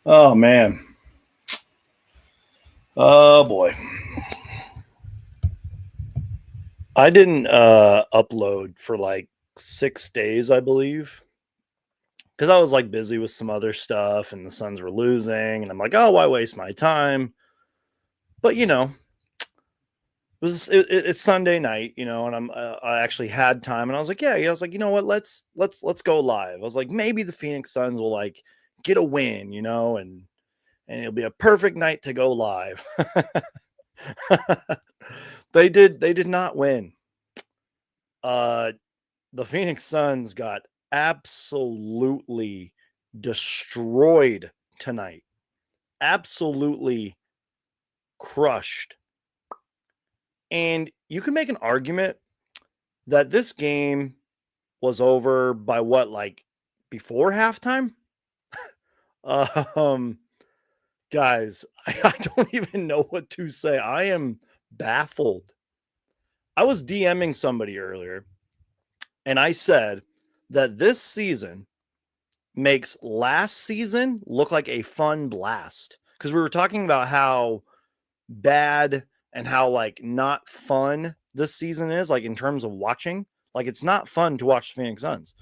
Oh man. Oh boy. I didn't upload for like 6 days, I believe. Because I was like busy with some other stuff and the Suns were losing, and I'm like, oh, why waste my time? But it's Sunday night, and I actually had time, and I was like, yeah, I was like, you know what, let's go live. I was like, maybe the Phoenix Suns will like get a win, and it'll be a perfect night to go live. They did not win. Uh the Phoenix Suns got absolutely destroyed tonight. Absolutely crushed. And you can make an argument that this game was over by what, like before halftime? Um, guys, I don't even know what to say. I am baffled. I was DMing somebody earlier and I said that this season makes last season look like a fun blast. Because we were talking about how bad and how like not fun this season is, like in terms of watching. Like it's not fun to watch the Phoenix Suns.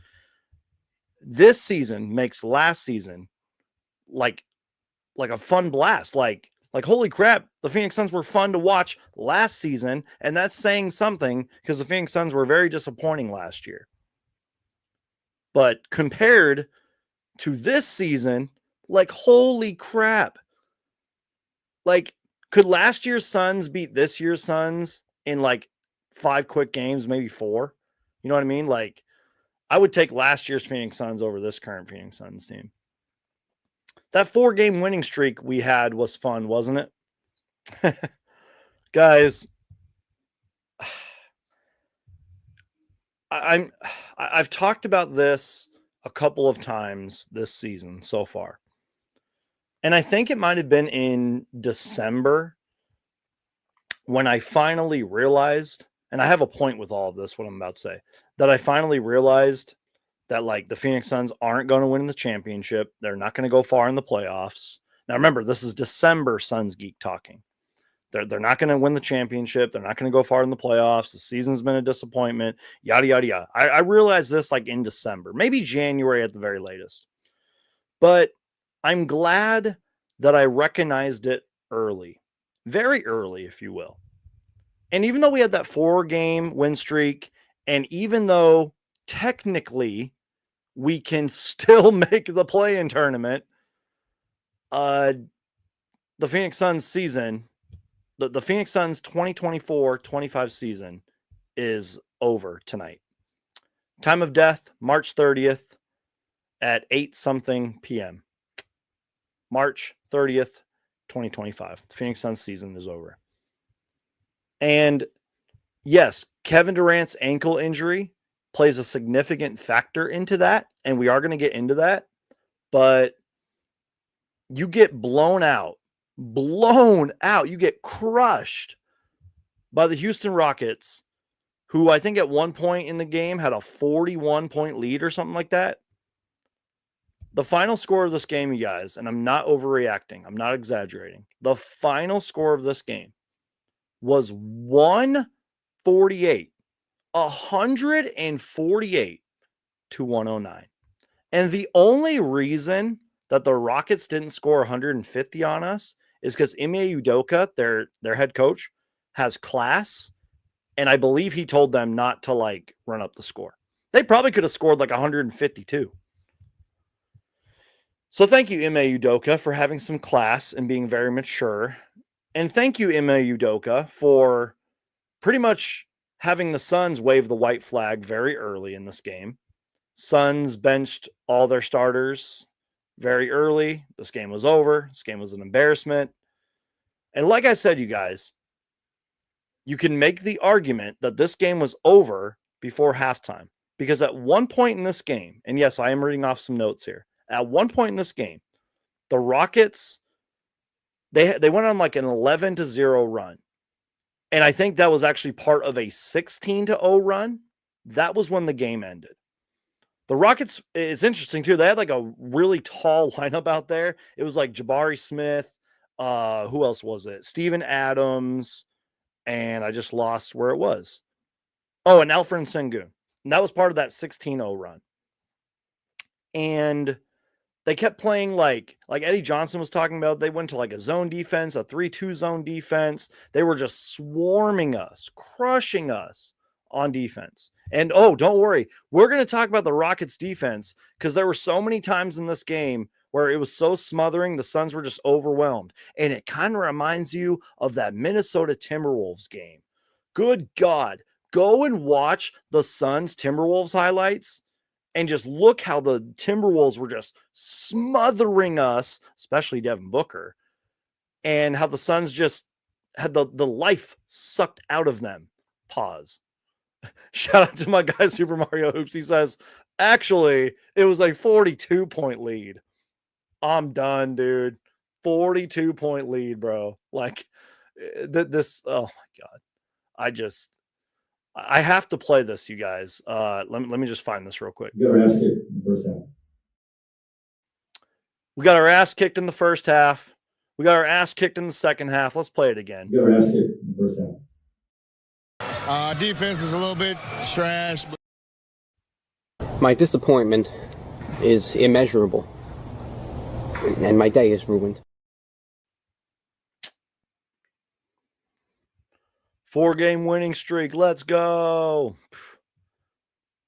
This season makes last season like like a fun blast. Like holy crap, the Phoenix Suns were fun to watch last season, and that's saying something because the Phoenix Suns were very disappointing last year. But compared to this season, like holy crap. Like could last year's Suns beat this year's Suns in like 5 quick games, maybe 4? You know what I mean? Like I would take last year's Phoenix Suns over this current Phoenix Suns team. That 4-game winning streak we had was fun, wasn't it? Guys, I'm I've talked about this a couple of times this season so far. And I think it might have been in December when I finally realized, and I have a point with all of this, what I'm about to say, that I finally realized that like the Phoenix Suns aren't going to win the championship. They're not going to go far in the playoffs. Now remember, this is December Suns Geek talking. They're not going to win the championship. They're not going to go far in the playoffs. The season's been a disappointment. Yada yada yada. I realized this like in December, maybe January at the very latest. But I'm glad that I recognized it early, very early, if you will. And even though we had that 4-game win streak, and even though technically we can still make the play-in tournament, the Phoenix Suns season, the Phoenix Suns 2024-25 season is over tonight. Time of death, March 30th at 8 something p.m. March 30th, 2025. The Phoenix Suns season is over. And yes, Kevin Durant's ankle injury plays a significant factor into that, and we are going to get into that. But you get blown out. You get crushed by the Houston Rockets, who I think at one point in the game had a 41-point lead or something like that. The final score of this game, you guys, and I'm not overreacting, I'm not exaggerating. The final score of this game was 148 to 109. And the only reason that the Rockets didn't score 150 on us is because Ime Udoka, their head coach, has class. And I believe he told them not to like run up the score. They probably could have scored like 152. So thank you, Ime Udoka, for having some class and being very mature. And thank you, Ime Udoka, for pretty much having the Suns wave the white flag very early in this game. Suns benched all their starters very early. This game was over. This game was an embarrassment. And like I said, you guys, you can make the argument that this game was over before halftime. Because at one point in this game, and yes, I am reading off some notes here. At one point in this game, the Rockets, they went on like an 11-0 run. And I think that was actually part of a 16-0 run. That was when the game ended. The Rockets, it's interesting too. They had like a really tall lineup out there. It was like Jabari Smith. Who else was it? Steven Adams. And I just lost where it was. Oh, and Alfred Sengun. And that was part of that 16-0 run. And they kept playing like Eddie Johnson was talking about. They went to like a zone defense, a 3-2 zone defense. They were just swarming us, crushing us on defense. And oh, don't worry, we're going to talk about the Rockets defense because there were so many times in this game where it was so smothering, the Suns were just overwhelmed. And it kind of reminds you of that Minnesota Timberwolves game. Good God, go and watch the Suns Timberwolves highlights and just look how the Timberwolves were just smothering us, especially Devin Booker, and how the Suns just had the life sucked out of them. Pause. Shout out to my guy, Super Mario Hoops. He says, actually, it was a 42-point lead. I'm done, dude. 42-point lead, bro. Like, this, oh my God. I have to play this, you guys. Let me just find this real quick. We got our ass kicked in the first half. We got our ass kicked in the first half. We got our ass kicked in the second half. Let's play it again. We got our ass kicked in the first half. Defense was a little bit trash. My disappointment is immeasurable, and my day is ruined. 4-game winning streak. Let's go.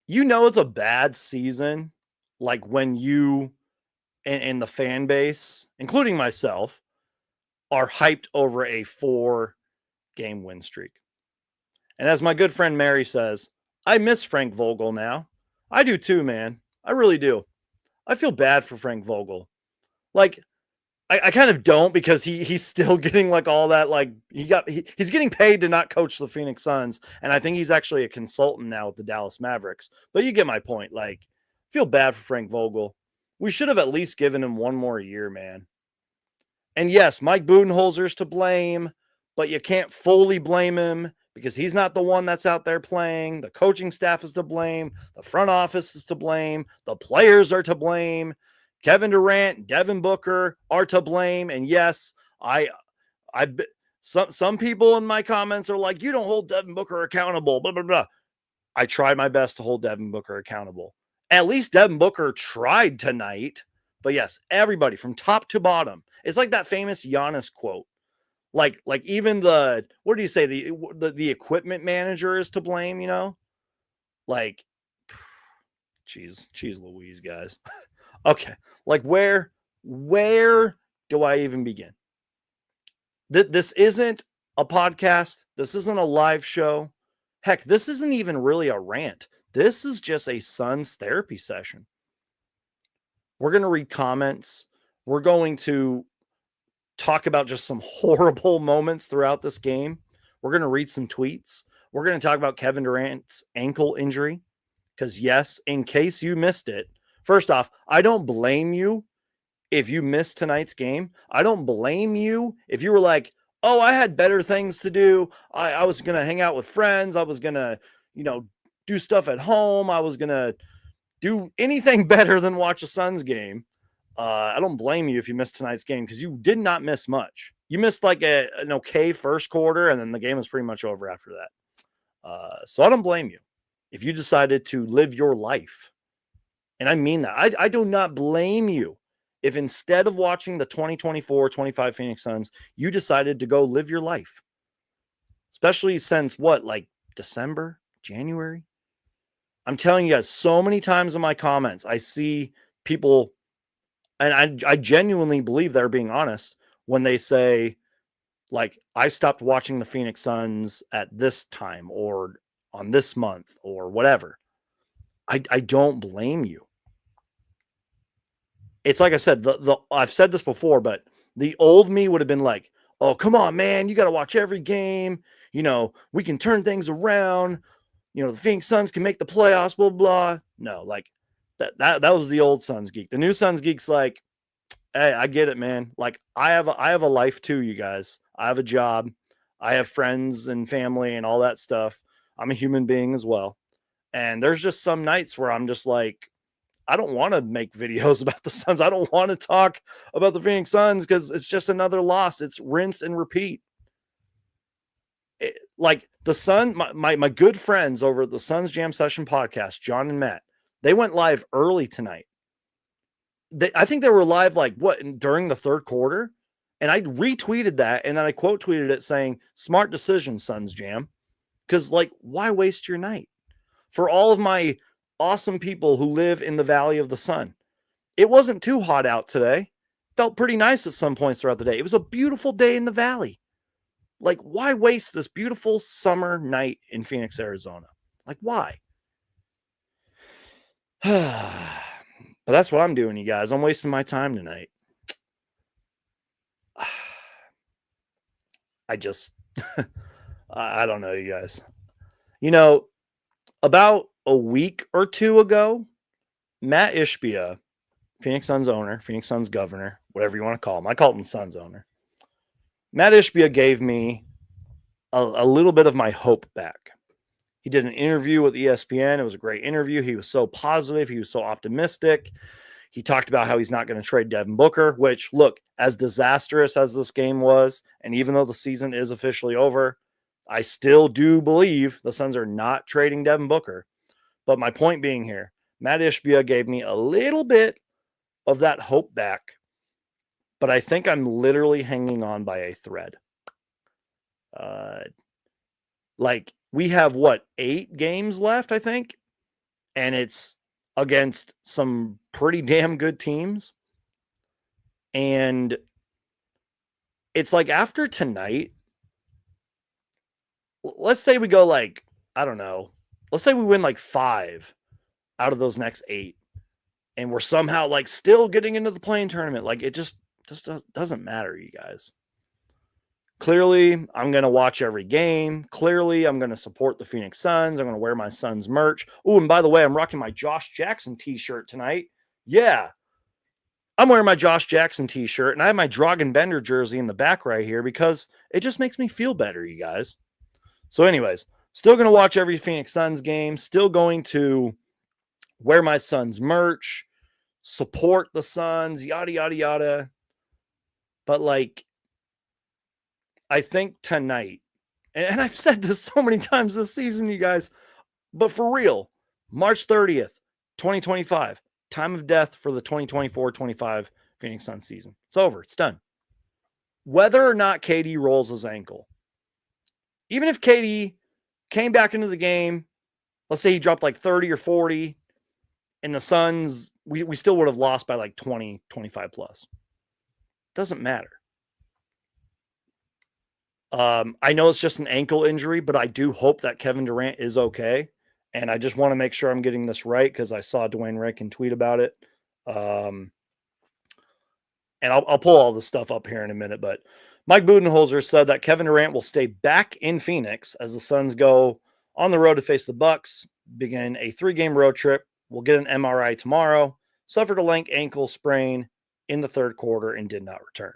You know it's a bad season, like when you and the fan base, including myself, are hyped over a 4-game win streak. And as my good friend Mary says, I miss Frank Vogel now. I do too, man. I really do. I feel bad for Frank Vogel. Like, I kind of don't, because he's still getting like all that, like he's getting paid to not coach the Phoenix Suns. And I think he's actually a consultant now with the Dallas Mavericks. But you get my point. Like, feel bad for Frank Vogel. We should have at least given him one more year, man. And yes, Mike Budenholzer's to blame, but you can't fully blame him because he's not the one that's out there playing. The coaching staff is to blame. The front office is to blame. The players are to blame. Kevin Durant, Devin Booker are to blame. And yes, some people in my comments are like, you don't hold Devin Booker accountable, blah, blah, blah. I tried my best to hold Devin Booker accountable. At least Devin Booker tried tonight. But yes, everybody from top to bottom. It's like that famous Giannis quote. Like even the, what do you say? The equipment manager is to blame, you know? Like, geez Louise, guys. Okay. Like where do I even begin? This isn't a podcast. This isn't a live show. Heck, this isn't even really a rant. This is just a Suns therapy session. We're going to read comments. We're going to talk about just some horrible moments throughout this game. We're going to read some tweets. We're going to talk about Kevin Durant's ankle injury. Because yes, in case you missed it, first off, I don't blame you if you missed tonight's game. I don't blame you if you were like, oh, I had better things to do. I was going to hang out with friends. I was going to, do stuff at home. I was going to do anything better than watch a Suns game. I don't blame you if you missed tonight's game because you did not miss much. You missed like an okay first quarter, and then the game was pretty much over after that. So I don't blame you if you decided to live your life. And I mean that. I do not blame you if instead of watching the 2024-25 Phoenix Suns, you decided to go live your life. Especially since what, like December, January? I'm telling you guys, so many times in my comments, I see people, and I genuinely believe they're being honest when they say, like, I stopped watching the Phoenix Suns at this time or on this month or whatever. I don't blame you. It's like I said, I've said this before, but the old me would have been like, oh, come on, man, you got to watch every game. We can turn things around. The Phoenix Suns can make the playoffs, blah, blah. No, like that was the old Suns geek. The new Suns geek's like, hey, I get it, man. Like I have a life too, you guys. I have a job. I have friends and family and all that stuff. I'm a human being as well. And there's just some nights where I'm just like, I don't want to make videos about the Suns. I don't want to talk about the Phoenix Suns because it's just another loss. It's rinse and repeat. Like the Sun, my good friends over at the Suns Jam Session podcast, John and Matt, they went live early tonight. I think they were live during the third quarter. And I retweeted that, and then I quote tweeted it saying, "Smart decision, Suns Jam." Because, why waste your night? For all of my awesome people who live in the Valley of the Sun, it wasn't too hot out today. Felt pretty nice at some points throughout the day. It was a beautiful day in the Valley. Why waste this beautiful summer night in Phoenix, Arizona? Why? But that's what I'm doing, you guys. I'm wasting my time tonight. I just, I don't know, you guys. About a week or two ago, Matt Ishbia, Phoenix Suns owner, Phoenix Suns governor, whatever you want to call him. I call him Suns owner. Matt Ishbia gave me a little bit of my hope back. He did an interview with ESPN. It was a great interview. He was so positive. He was so optimistic. He talked about how he's not going to trade Devin Booker, which, look, as disastrous as this game was, and even though the season is officially over, I still do believe the Suns are not trading Devin Booker. But my point being here, Matt Ishbia gave me a little bit of that hope back, but I think I'm literally hanging on by a thread. We have, 8 games left, I think? And it's against some pretty damn good teams. And it's after tonight, let's say we go I don't know, let's say we win 5 out of those next 8, and we're somehow still getting into the play-in tournament. It just doesn't matter, you guys. Clearly, I'm going to watch every game. Clearly, I'm going to support the Phoenix Suns. I'm going to wear my Suns merch. Oh, and by the way, I'm rocking my Josh Jackson t-shirt tonight. Yeah. I'm wearing my Josh Jackson t-shirt, and I have my Dragan Bender jersey in the back right here because it just makes me feel better, you guys. So anyways, still going to watch every Phoenix Suns game. Still going to wear my Suns merch, support the Suns, yada, yada, yada. But I think tonight, and I've said this so many times this season, you guys, but for real, March 30th, 2025, time of death for the 2024-25 Phoenix Suns season. It's over. It's done. Whether or not KD rolls his ankle, even if KD came back into the game, let's say he dropped 30 or 40, and the Suns, we still would have lost by 20, 25 plus. Doesn't matter. I know it's just an ankle injury, but I do hope that Kevin Durant is okay. And I just want to make sure I'm getting this right because I saw Dwayne Rankin tweet about it. And I'll pull all this stuff up here in a minute. But Mike Budenholzer said that Kevin Durant will stay back in Phoenix as the Suns go on the road to face the Bucks, begin a 3-game road trip. We'll get an MRI tomorrow. Suffered a lank ankle sprain in the third quarter and did not return.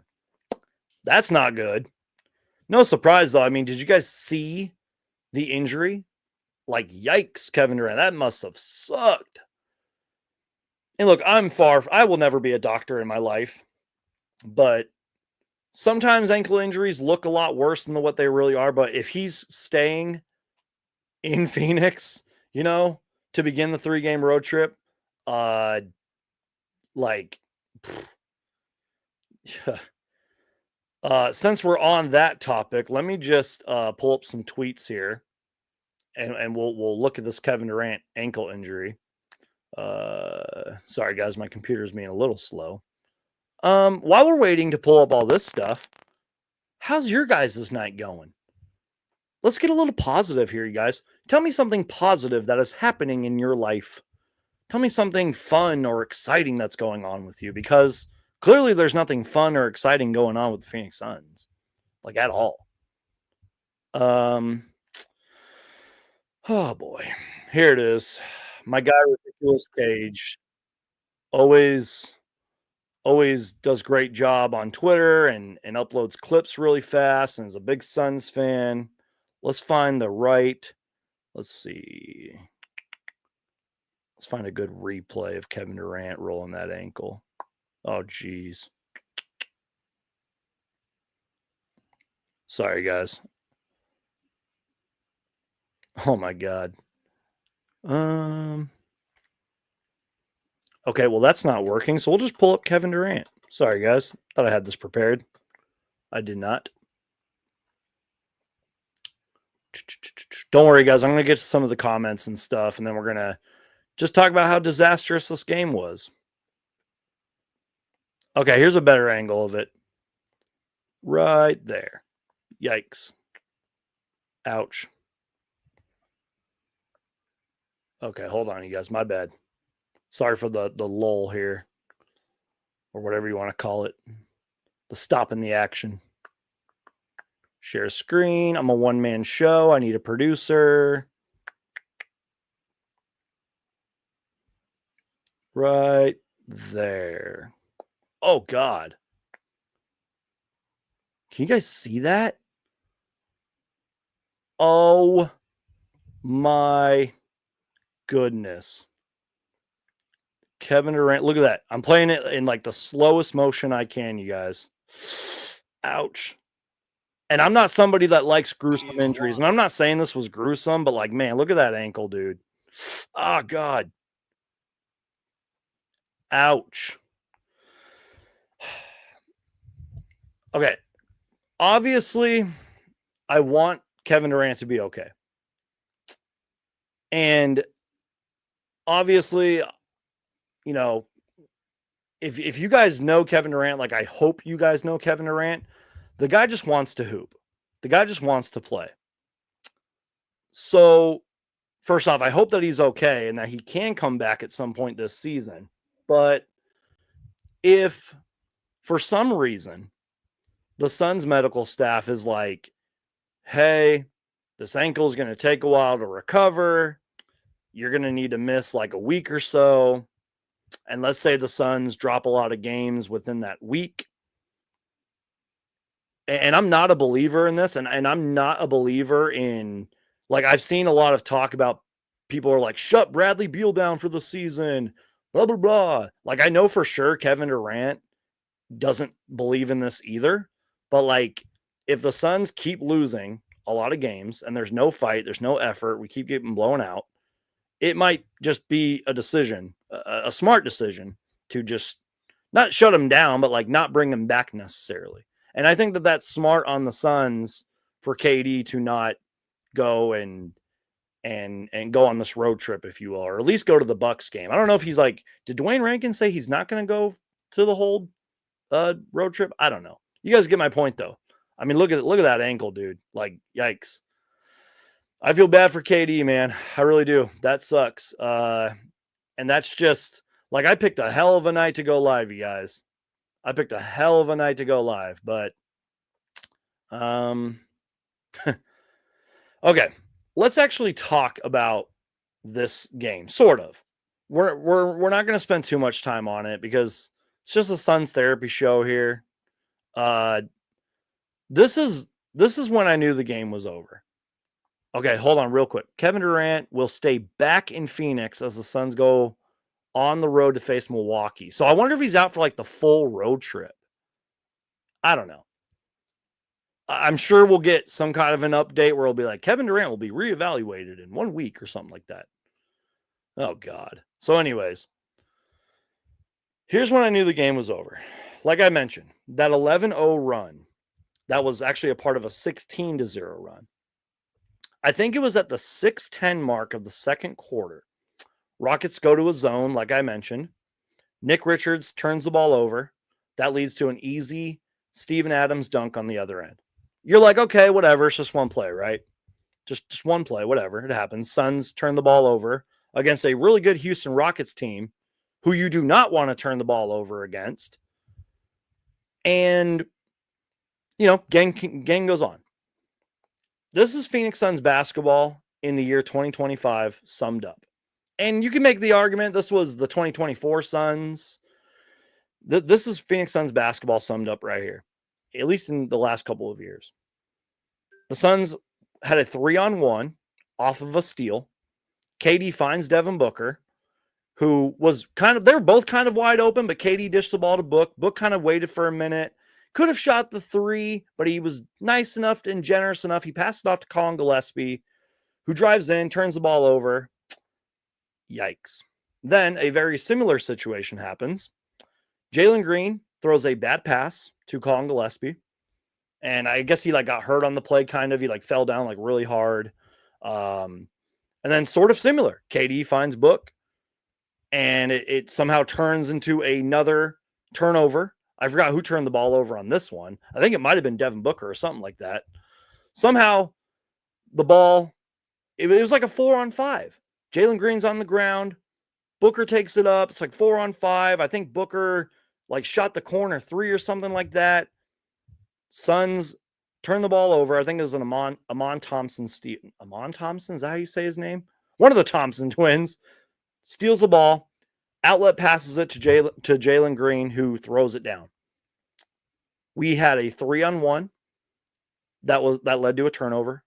That's not good. No surprise, though. I mean, did you guys see the injury? Yikes, Kevin Durant. That must have sucked. And look, I will never be a doctor in my life, but sometimes ankle injuries look a lot worse than what they really are. But if he's staying in Phoenix, to begin the 3-game road trip, since we're on that topic, let me just pull up some tweets here, and we'll look at this Kevin Durant ankle injury. Sorry, guys, my computer's being a little slow. While we're waiting to pull up all this stuff, how's your guys' night going? Let's get a little positive here, you guys. Tell me something positive that is happening in your life. Tell me something fun or exciting that's going on with you, because clearly there's nothing fun or exciting going on with the Phoenix Suns, at all. Oh boy, here it is. My guy, Ridiculous Cage, always does great job on Twitter and uploads clips really fast and is a big Suns fan. Let's find the right. Let's see. Let's find a good replay of Kevin Durant rolling that ankle. Oh, geez. Sorry, guys. Oh, my God. Okay, well, that's not working, so we'll just pull up Kevin Durant. Sorry, guys. Thought I had this prepared. I did not. Don't worry, guys. I'm going to get to some of the comments and stuff, and then we're going to just talk about how disastrous this game was. Okay, here's a better angle of it. Right there. Yikes. Ouch. Okay, hold on, you guys. My bad. Sorry for the lull here, or whatever you want to call it. The stop in the action. Share screen. I'm a one-man show. I need a producer. Right there. Oh, God. Can you guys see that? Oh, my goodness. Kevin Durant. Look at that. I'm playing it in like the slowest motion I can, you guys. Ouch. And I'm not somebody that likes gruesome injuries. And I'm not saying this was gruesome, but like, man, look at that ankle, dude. Oh, God. Ouch. Okay. Obviously, I want Kevin Durant to be okay. And obviously, you know, if you guys know Kevin Durant, like I hope you guys know Kevin Durant, the guy just wants to hoop. The guy just wants to play. So, first off, I hope that he's okay and that he can come back at some point this season. But if for some reason the Suns medical staff is like, hey, this ankle is going to take a while to recover. You're going to need to miss like a week or so. And let's say the Suns drop a lot of games within that week. And I'm not a believer in this. And I'm not a believer in, like, I've seen a lot of talk about people are like, shut Bradley Beal down for the season, blah, blah, blah. Like, I know for sure Kevin Durant doesn't believe in this either. But, like, if the Suns keep losing a lot of games and there's no fight, there's no effort, we keep getting blown out, it might just be a decision, a smart decision to just not shut him down, but like not bring him back necessarily. And I think that that's smart on the Suns for KD to not go and go on this road trip, if you will, or at least go to the Bucks game. I don't know if he's like, did Dwayne Rankin say he's not going to go to the whole road trip? I don't know. You guys get my point though. I mean, look at that ankle, dude. Like, yikes. I feel bad for KD, man. I really do. That sucks. And that's just like, I picked a hell of a night to go live, you guys. I picked a hell of a night to go live, but okay. Let's actually talk about this game. Sort of. We're not going to spend too much time on it because it's just a Suns therapy show here. This is when I knew the game was over. Okay, hold on real quick. Kevin Durant will stay back in Phoenix as the Suns go on the road to face Milwaukee. So I wonder if he's out for like the full road trip. I don't know. I'm sure we'll get some kind of an update where it'll be like Kevin Durant will be reevaluated in 1 week or something like that. Oh, God. So anyways, here's when I knew the game was over. Like I mentioned, that 11-0 run, that was actually a part of a 16-0 run. I think it was at the 6:10 mark of the second quarter. Rockets go to a zone, like I mentioned. Nick Richards turns the ball over. That leads to an easy Steven Adams dunk on the other end. You're like, okay, whatever. It's just one play, right? Just one play, whatever. It happens. Suns turn the ball over against a really good Houston Rockets team who you do not want to turn the ball over against. And, you know, gang goes on. This is Phoenix Suns basketball in the year 2025 summed up. And you can make the argument this was the 2024 Suns. This is Phoenix Suns basketball summed up right here, at least in the last couple of years. The Suns had a 3-on-1 off of a steal. KD finds Devin Booker, who was they were both kind of wide open, but KD dished the ball to Book. Book kind of waited for a minute. Could have shot the three, but he was nice enough and generous enough. He passed it off to Colin Gillespie, who drives in, turns the ball over. Yikes. Then a very similar situation happens. Jalen Green throws a bad pass to Colin Gillespie. And I guess he got hurt on the play, kind of. He fell down really hard. And then sort of similar. KD finds Book. And it somehow turns into another turnover. I forgot who turned the ball over on this one. I think it might have been Devin Booker or something like that. Somehow the ball, it was like a 4-on-5. Jalen Green's on the ground. Booker takes it up. It's 4-on-5. I think Booker shot the corner three or something like that. Suns turn the ball over. I think it was an Amon Thompson steal. Amon Thompson? Is that how you say his name? One of the Thompson twins steals the ball. Outlet passes it to Jalen Green, who throws it down. We had a 3-on-1 that led to a turnover.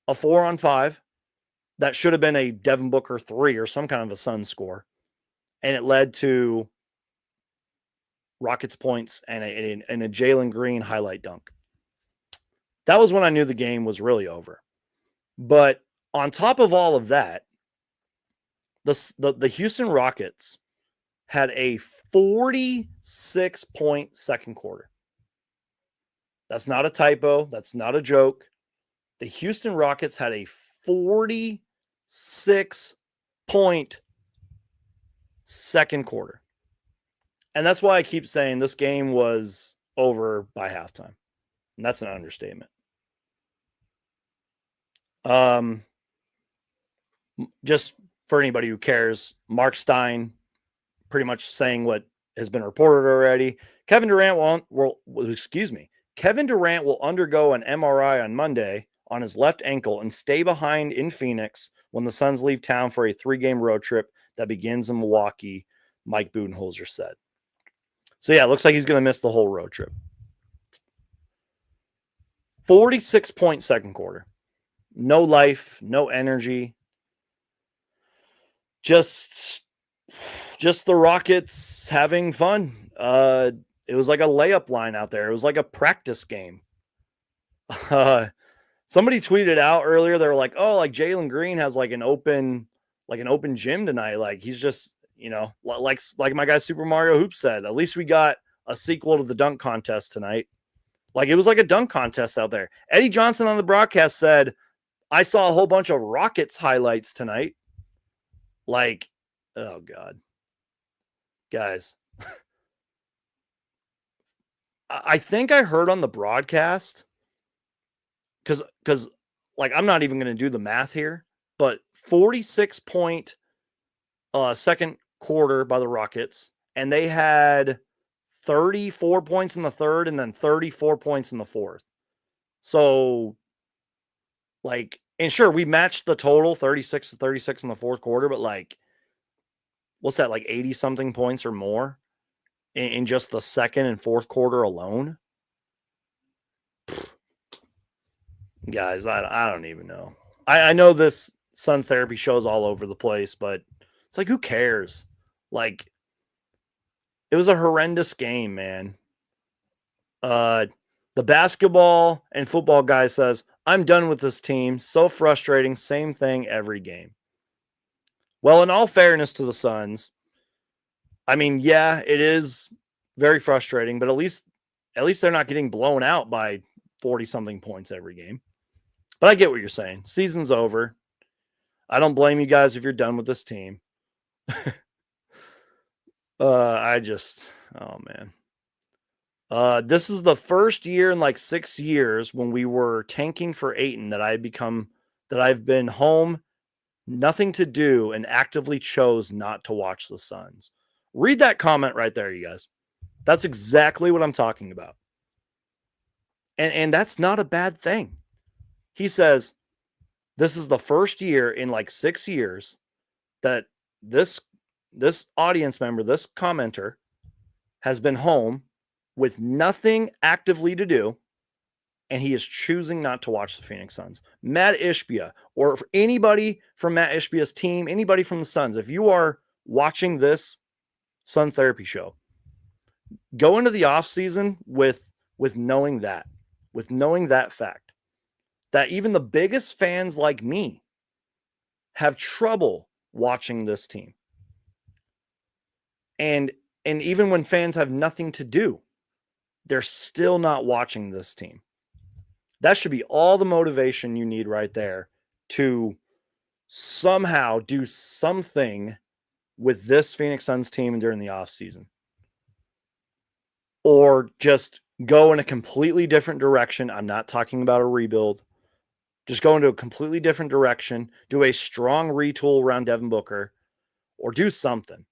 A 4-on-5 that should have been a Devin Booker 3 or some kind of a Suns score. And it led to Rockets points and a Jalen Green highlight dunk. That was when I knew the game was really over. But on top of all of that, the Houston Rockets had a 46-point second quarter. That's not a typo. That's not a joke. The Houston Rockets had a 46-point second quarter. And that's why I keep saying this game was over by halftime. And that's an understatement. Just for anybody who cares, Mark Stein pretty much saying what has been reported already. Kevin Durant will undergo an MRI on Monday on his left ankle and stay behind in Phoenix when the Suns leave town for a 3-game road trip that begins in Milwaukee, Mike Budenholzer said. So yeah, it looks like he's going to miss the whole road trip. 46-point second quarter. No life, no energy. Just the Rockets having fun. It was like a layup line out there. It was like a practice game. Somebody tweeted out earlier, they were like, oh, Jalen Green has an open gym tonight. He's just, like my guy Super Mario Hoops said, at least we got a sequel to the dunk contest tonight. It was like a dunk contest out there. Eddie Johnson on the broadcast said, I saw a whole bunch of Rockets highlights tonight. Oh God. Guys. I think I heard on the broadcast, because I'm not even going to do the math here, but 46-point second quarter by the Rockets, and they had 34 points in the third and then 34 points in the fourth. So, and sure, we matched the total 36-36 in the fourth quarter, but what's that, 80-something points or more in just the second and fourth quarter alone? Guys, I don't even know. I know this Suns therapy shows all over the place, but it's who cares? It was a horrendous game, man. The basketball and football guy says, I'm done with this team. So frustrating. Same thing every game. Well, in all fairness to the Suns, yeah, it is very frustrating, but at least they're not getting blown out by 40-something points every game. But I get what you're saying. Season's over. I don't blame you guys if you're done with this team. Oh man. This is the first year in 6 years when we were tanking for Ayton that I've been home, nothing to do, and actively chose not to watch the Suns. Read that comment right there, you guys. That's exactly what I'm talking about. And that's not a bad thing. He says, this is the first year in 6 years that this audience member, this commenter, has been home with nothing actively to do, and he is choosing not to watch the Phoenix Suns. Matt Ishbia, or anybody from Matt Ishbia's team, anybody from the Suns, if you are watching this Suns Therapy show. Go into the offseason with knowing that fact, that even the biggest fans like me have trouble watching this team. And even when fans have nothing to do, they're still not watching this team. That should be all the motivation you need right there to somehow do something with this Phoenix Suns team during the offseason. Or just go in a completely different direction. I'm not talking about a rebuild. Just go into a completely different direction. Do a strong retool around Devin Booker, or do something.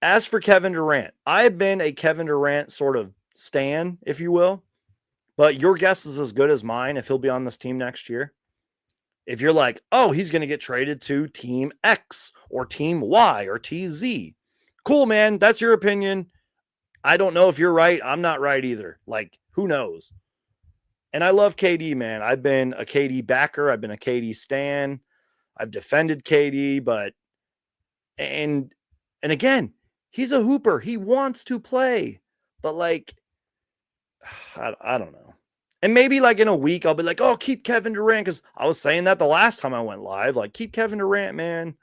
As for Kevin Durant, I've been a Kevin Durant sort of stan, if you will, but your guess is as good as mine if he'll be on this team next year. If you're like, oh, he's going to get traded to Team X or Team Y or TZ. Cool, man. That's your opinion. I don't know if you're right. I'm not right either. Like, who knows? And I love KD, man. I've been a KD backer. I've been a KD stan. I've defended KD, but and again, he's a hooper. He wants to play, but like, I don't know. And maybe like in a week, I'll be like, oh, keep Kevin Durant. Because I was saying that the last time I went live, like, keep Kevin Durant, man.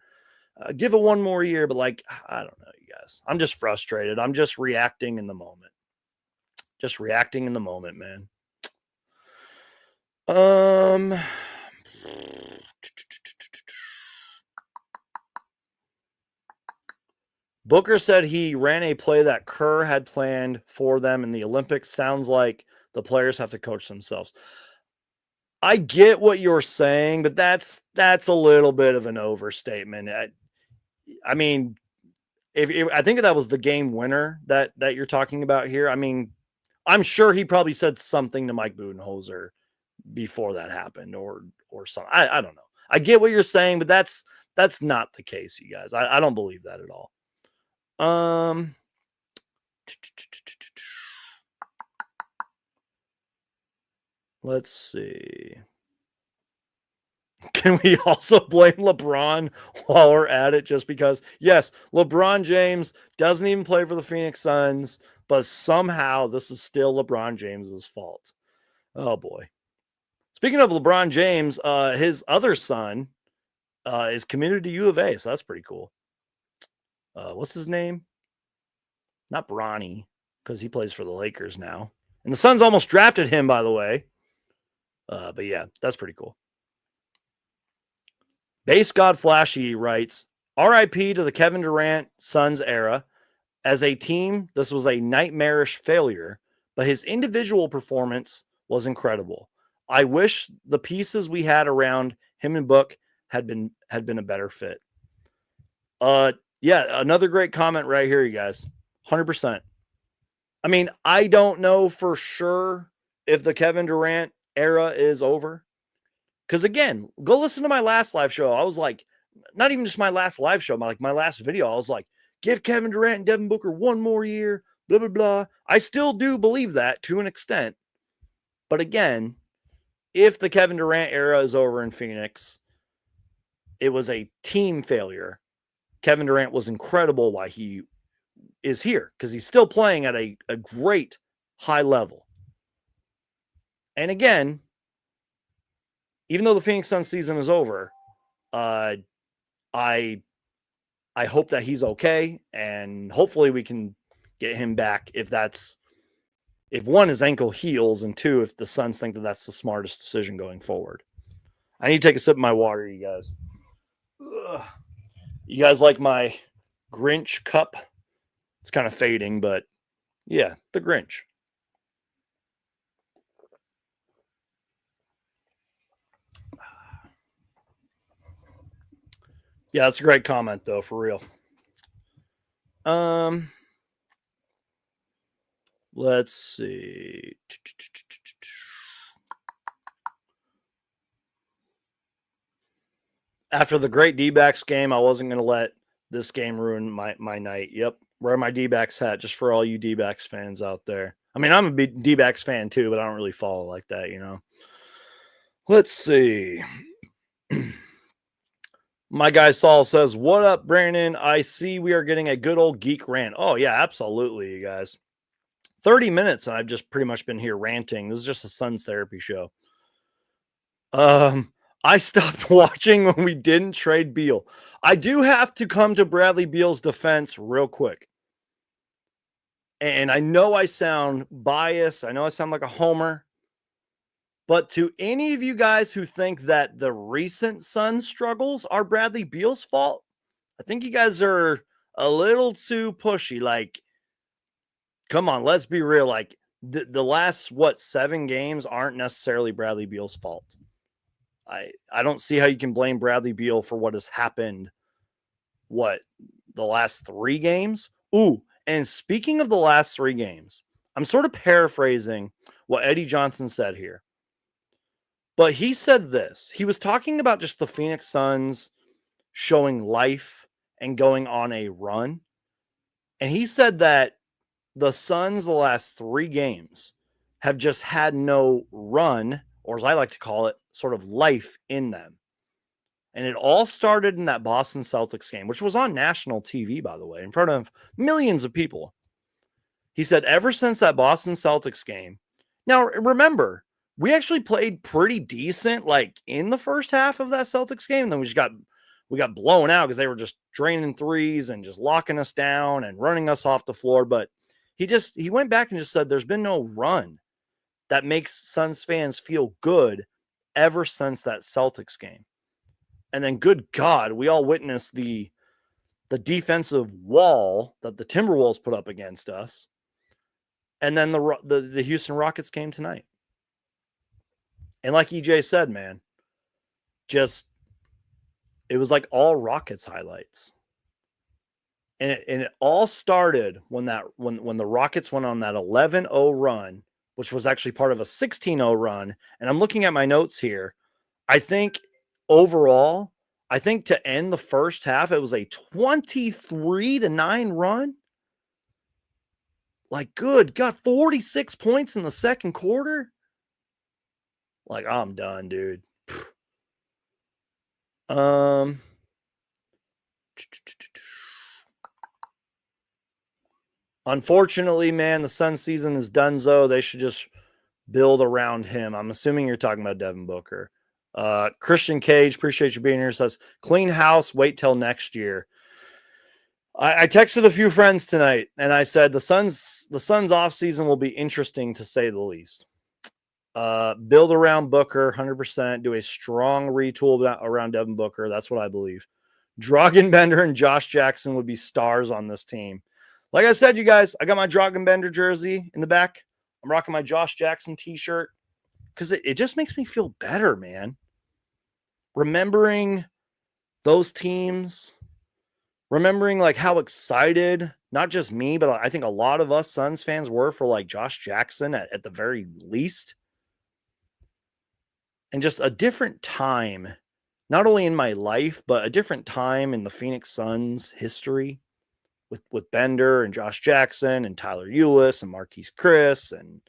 Give it one more year. But like, I don't know, you guys. I'm just frustrated. I'm just reacting in the moment. Just reacting in the moment, man. Booker said he ran a play that Kerr had planned for them in the Olympics. Sounds like the players have to coach themselves. I get what you're saying, but that's a little bit of an overstatement. I mean, if I think that was the game winner that you're talking about here. I mean, I'm sure he probably said something to Mike Budenholzer before that happened, or something. I don't know. I get what you're saying, but that's not the case, you guys. I don't believe that at all. Let's see. Can we also blame LeBron while we're at it? Just because, yes, LeBron James doesn't even play for the Phoenix Suns, but somehow this is still LeBron James's fault. Oh boy. Speaking of LeBron James, his other son is committed to U of A, so that's pretty cool. What's his name? Not Bronny, because he plays for the Lakers now. And the Suns almost drafted him, by the way. But yeah, that's pretty cool. Base God Flashy writes, RIP to the Kevin Durant Suns era. As a team, this was a nightmarish failure, but his individual performance was incredible. I wish the pieces we had around him and Book had been a better fit. Yeah, another great comment right here, you guys. 100%. I mean, I don't know for sure if the Kevin Durant era is over. Because again, go listen to my last live show. I was like, not even just my last live show, my last video. I was like, give Kevin Durant and Devin Booker one more year, blah, blah, blah. I still do believe that to an extent. But again, if the Kevin Durant era is over in Phoenix, it was a team failure. Kevin Durant was incredible while he is here because he's still playing at a great high level. And again, even though the Phoenix Suns season is over, I hope that he's okay, and hopefully we can get him back if one, his ankle heals, and two, if the Suns think that that's the smartest decision going forward. I need to take a sip of my water, you guys. Ugh. You guys like my Grinch cup? It's kind of fading, but yeah, the Grinch. Yeah, that's a great comment, though, for real. Let's see. After the great D-backs game, I wasn't going to let this game ruin my night. Yep, wear my D-backs hat just for all you D-backs fans out there. I mean, I'm a big D-backs fan too, but I don't really follow like that, you know. Let's see. My guy Saul says, "What up, Brandon? I see we are getting a good old geek rant." Oh, yeah, absolutely, you guys. 30 minutes, and I've just pretty much been here ranting. This is just a Suns therapy show. I stopped watching when we didn't trade Beal. I do have to come to Bradley Beal's defense real quick. And I know I sound biased. I know I sound like a homer. But to any of you guys who think that the recent Suns struggles are Bradley Beal's fault, I think you guys are a little too pushy. Like, come on, let's be real. Like, the last, 7 games aren't necessarily Bradley Beal's fault. I don't see how you can blame Bradley Beal for what has happened, the last 3 games? Ooh, and speaking of the last 3 games, I'm sort of paraphrasing what Eddie Johnson said here. But he said this. He was talking about just the Phoenix Suns showing life and going on a run. And he said that the Suns, the last 3 games, have just had no run, or as I like to call it, sort of life in them. And it all started in that Boston Celtics game, which was on national TV, by the way, in front of millions of people. He said ever since that Boston Celtics game. Now, remember, we actually played pretty decent, like in the first half of that Celtics game. And then we got blown out because they were just draining threes and just locking us down and running us off the floor. But he went back and just said there's been no run that makes Suns fans feel good ever since that Celtics game. And then, good God, we all witnessed the defensive wall that the Timberwolves put up against us. And then the Houston Rockets came tonight. And like EJ said, man, it was like all Rockets highlights. And it all started when the Rockets went on that 11-0 run, which was actually part of a 16-0 run. And I'm looking at my notes here. I think overall, to end the first half, it was a 23-9 run. Like, good God, 46 points in the second quarter. Like, I'm done, dude. Unfortunately, man, the Sun season is donezo. They should just build around him. I'm assuming you're talking about Devin Booker. Christian Cage, appreciate you being here, says, clean house, wait till next year. I texted a few friends tonight, and I said the Suns offseason will be interesting, to say the least. Build around Booker, 100%. Do a strong retool around Devin Booker. That's what I believe. Dragan and Josh Jackson would be stars on this team. Like I said, you guys, I got my Dragan jersey in the back. I'm rocking my Josh Jackson t-shirt because it just makes me feel better, man. Remembering those teams, remembering like how excited, not just me, but I think a lot of us Suns fans were for like Josh Jackson at the very least. And just a different time, not only in my life, but a different time in the Phoenix Suns history with Bender and Josh Jackson and Tyler Ulis and Marquise Chris and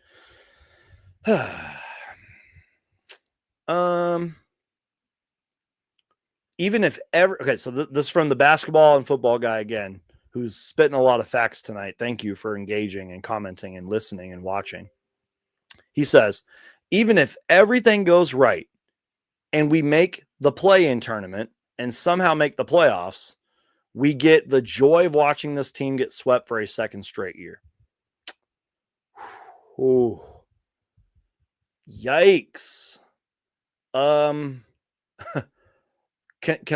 even if ever, okay, so this is from the basketball and football guy again, who's spitting a lot of facts tonight. Thank you for engaging and commenting and listening and watching. He says, even if everything goes right and we make the play-in tournament and somehow make the playoffs, we get the joy of watching this team get swept for a second straight year. Ooh. Yikes. Can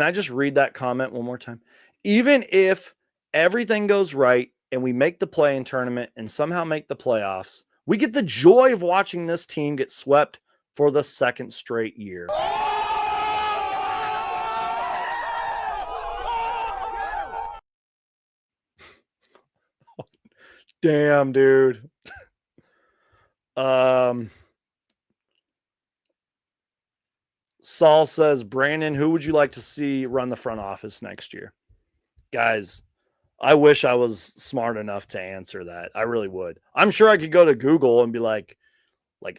I just read that comment one more time? Even if everything goes right and we make the play-in tournament and somehow make the playoffs, we get the joy of watching this team get swept for the second straight year. Damn, dude. Saul says, Brandon, who would you like to see run the front office next year? Guys, I wish I was smart enough to answer that. I really would. I'm sure I could go to Google and be like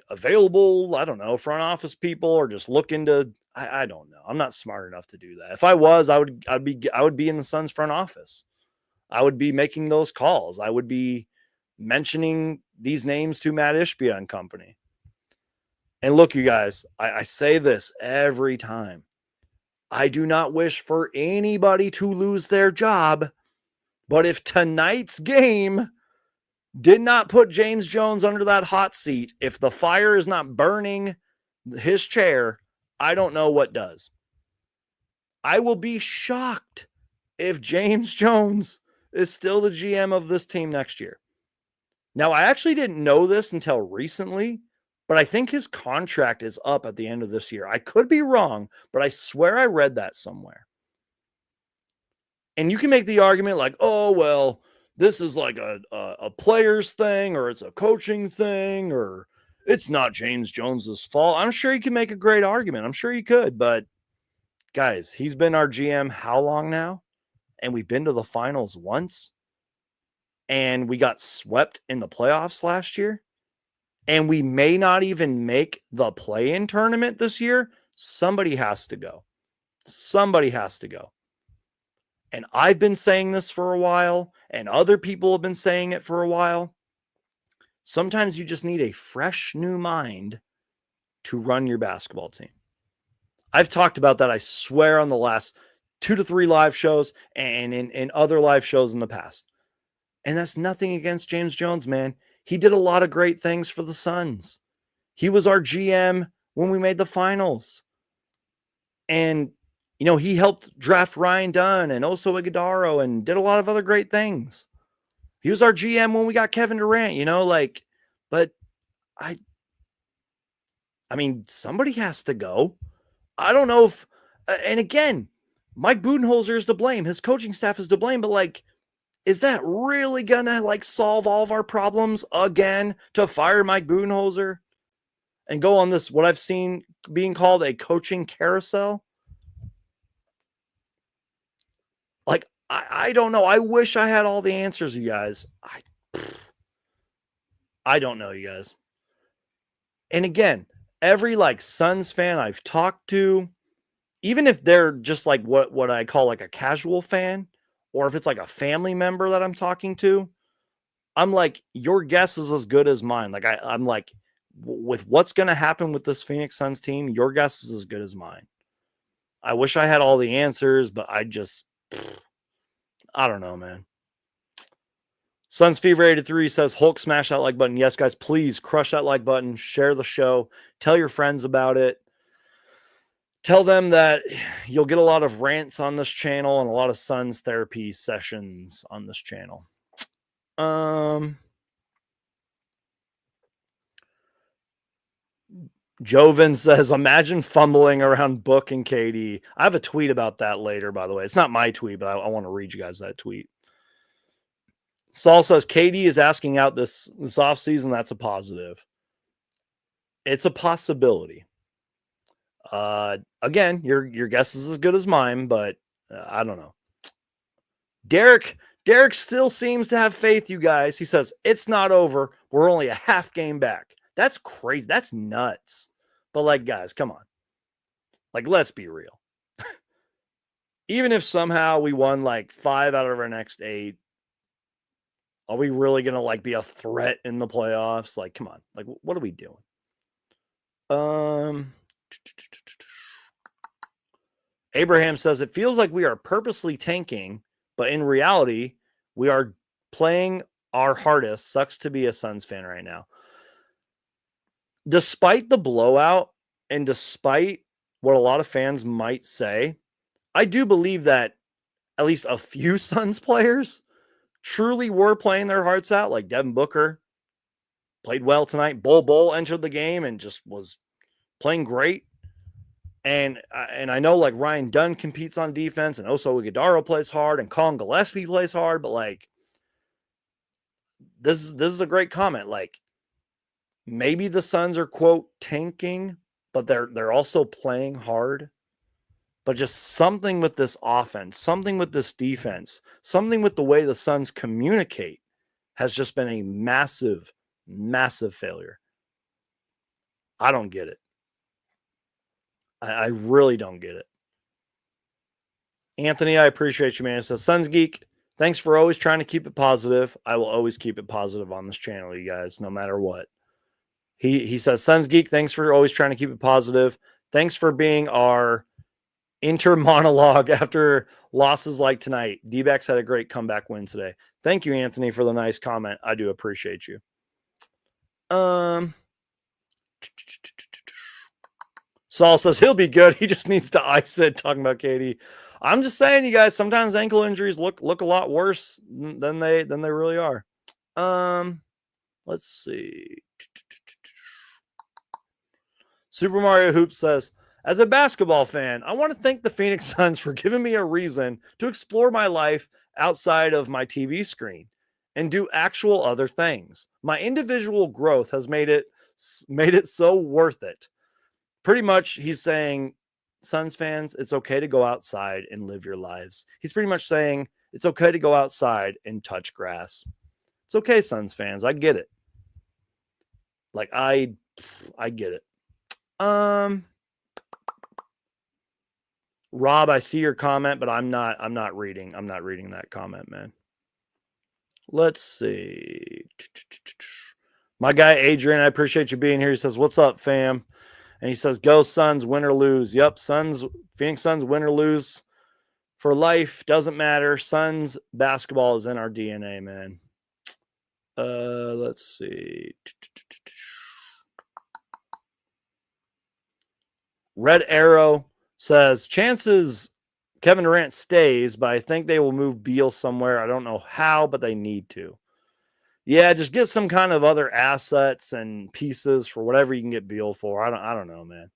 available, I don't know, front office people, or just look into I don't know. I'm not smart enough to do that. If I was, I would be in the Suns front office. I would be making those calls. I would be mentioning these names to Matt Ishbia and company. And look, you guys, I say this every time. I do not wish for anybody to lose their job, but if tonight's game did not put James Jones under that hot seat, if the fire is not burning his chair, I don't know what does. I will be shocked if James Jones is still the GM of this team next year. Now, I actually didn't know this until recently, but I think his contract is up at the end of this year. I could be wrong, but I swear I read that somewhere. And you can make the argument like, oh, well, this is like a player's thing, or it's a coaching thing, or it's not James Jones's fault. I'm sure he can make a great argument. I'm sure he could, but guys, he's been our GM how long now? And we've been to the finals once. And we got swept in the playoffs last year. And we may not even make the play-in tournament this year. Somebody has to go. Somebody has to go. And I've been saying this for a while, and other people have been saying it for a while. Sometimes you just need a fresh new mind to run your basketball team. I've talked about that, I swear, on the last 2 to 3 live shows and in other live shows in the past. And that's nothing against James Jones, man. He did a lot of great things for the Suns. He was our GM when we made the finals. And, you know, he helped draft Ryan Dunn and Oso Iguodaro and did a lot of other great things. He was our GM when we got Kevin Durant, you know, like, but I mean, somebody has to go. I don't know if, and again, Mike Budenholzer is to blame. His coaching staff is to blame, but like, is that really gonna like solve all of our problems again to fire Mike Budenholzer and go on this, what I've seen being called a coaching carousel? Like, I don't know. I wish I had all the answers, you guys. I don't know, you guys. And again, every like Suns fan I've talked to, even if they're just like what I call like a casual fan, or if it's like a family member that I'm talking to, I'm like, your guess is as good as mine. Like I'm like, with what's going to happen with this Phoenix Suns team, your guess is as good as mine. I wish I had all the answers, but I don't know, man. Suns Fever 83 says, Hulk, smash that like button. Yes, guys, please crush that like button. Share the show. Tell your friends about it. Tell them that you'll get a lot of rants on this channel and a lot of Suns therapy sessions on this channel. Joven says, imagine fumbling around Book and KD. I have a tweet about that later, by the way. It's not my tweet, but I want to read you guys that tweet. Saul says, KD is asking out this offseason. That's a positive. It's a possibility. Again, your guess is as good as mine, but I don't know. Derek still seems to have faith, you guys. He says, it's not over. We're only a half game back. That's crazy. That's nuts. But like, guys, come on. Like, let's be real. Even if somehow we won like 5 out of our next 8, are we really going to like be a threat in the playoffs? Like, come on. Like, what are we doing? Abraham says, it feels like we are purposely tanking, but in reality, we are playing our hardest. Sucks to be a Suns fan right now. Despite the blowout and despite what a lot of fans might say, I do believe that at least a few Suns players truly were playing their hearts out. Like Devin Booker played well tonight. Bol entered the game and just was playing great. And I know like Ryan Dunn competes on defense and Oso Iguodaro plays hard and Colin Gillespie plays hard, but like this is a great comment. Like maybe the Suns are quote tanking, but they're also playing hard. But just something with this offense, something with this defense, something with the way the Suns communicate has just been a massive, massive failure. I don't get it. I really don't get it. Anthony, I appreciate you, man. It says, Suns Geek, thanks for always trying to keep it positive. I will always keep it positive on this channel, you guys, no matter what. He says, Suns Geek, thanks for always trying to keep it positive. Thanks for being our monologue after losses like tonight. D-backs had a great comeback win today. Thank you, Anthony, for the nice comment. I do appreciate you. Saul says he'll be good. He just needs to ice it. Talking about KD. I'm just saying, you guys, sometimes ankle injuries look a lot worse than they really are. Let's see. Super Mario Hoop says, as a basketball fan, I want to thank the Phoenix Suns for giving me a reason to explore my life outside of my TV screen and do actual other things. My individual growth has made it so worth it. Pretty much, he's saying, Suns fans, it's okay to go outside and live your lives. He's pretty much saying it's okay to go outside and touch grass. It's okay, Suns fans. I get it. Like, I get it. Rob, I see your comment, but I'm not reading that comment, man. Let's see. My guy Adrian, I appreciate you being here. He says, "What's up, fam?" And he says, "Go Suns, win or lose." Yep, Phoenix Suns, win or lose for life, doesn't matter. Suns basketball is in our DNA, man. Let's see. Red Arrow says, chances Kevin Durant stays, but I think they will move Beal somewhere. I don't know how, but they need to. Yeah, just get some kind of other assets and pieces for whatever you can get Beal for. I don't know, man.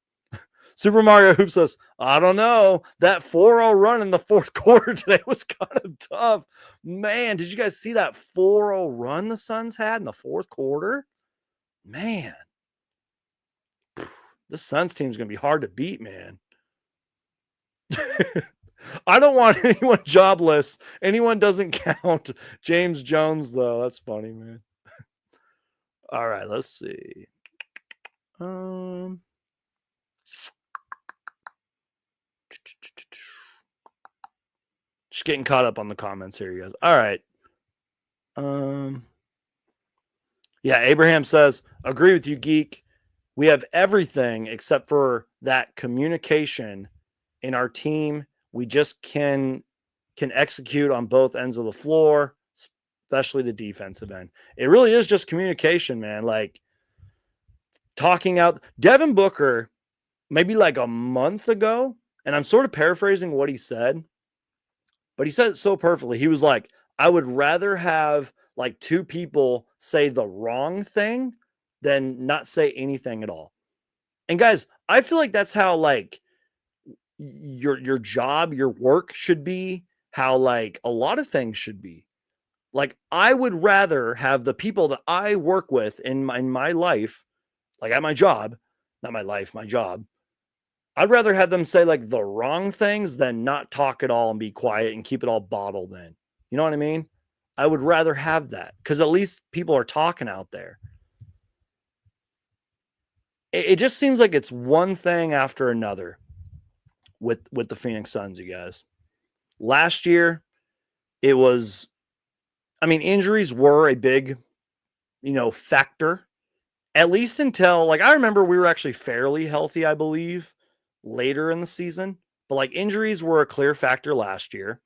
Super Mario Hoop says, I don't know. That 4-0 run in the fourth quarter today was kind of tough. Man, did you guys see that 4-0 run the Suns had in the fourth quarter? Man. This Suns team is going to be hard to beat, man. I don't want anyone jobless. Anyone doesn't count. James Jones, though. That's funny, man. All right, let's see. Just getting caught up on the comments here, you guys. All right. Yeah, Abraham says, agree with you, Geek. We have everything except for that communication in our team. We just can execute on both ends of the floor, especially the defensive end. It really is just communication, man. Like talking out. Devin Booker, maybe like a month ago, and I'm sort of paraphrasing what he said, but he said it so perfectly. He was like, I would rather have like two people say the wrong thing than not say anything at all. And guys, I feel like that's how like your job, your work should be, how like a lot of things should be. Like I would rather have the people that I work with in my life, like at my job, not my life, my job. I'd rather have them say like the wrong things than not talk at all and be quiet and keep it all bottled in. You know what I mean? I would rather have that because at least people are talking out there. It just seems like it's one thing after another with the Phoenix Suns, you guys. Last year, it was, I mean, injuries were a big, factor, at least until, like, I remember we were actually fairly healthy, I believe, later in the season. But, like, injuries were a clear factor last year.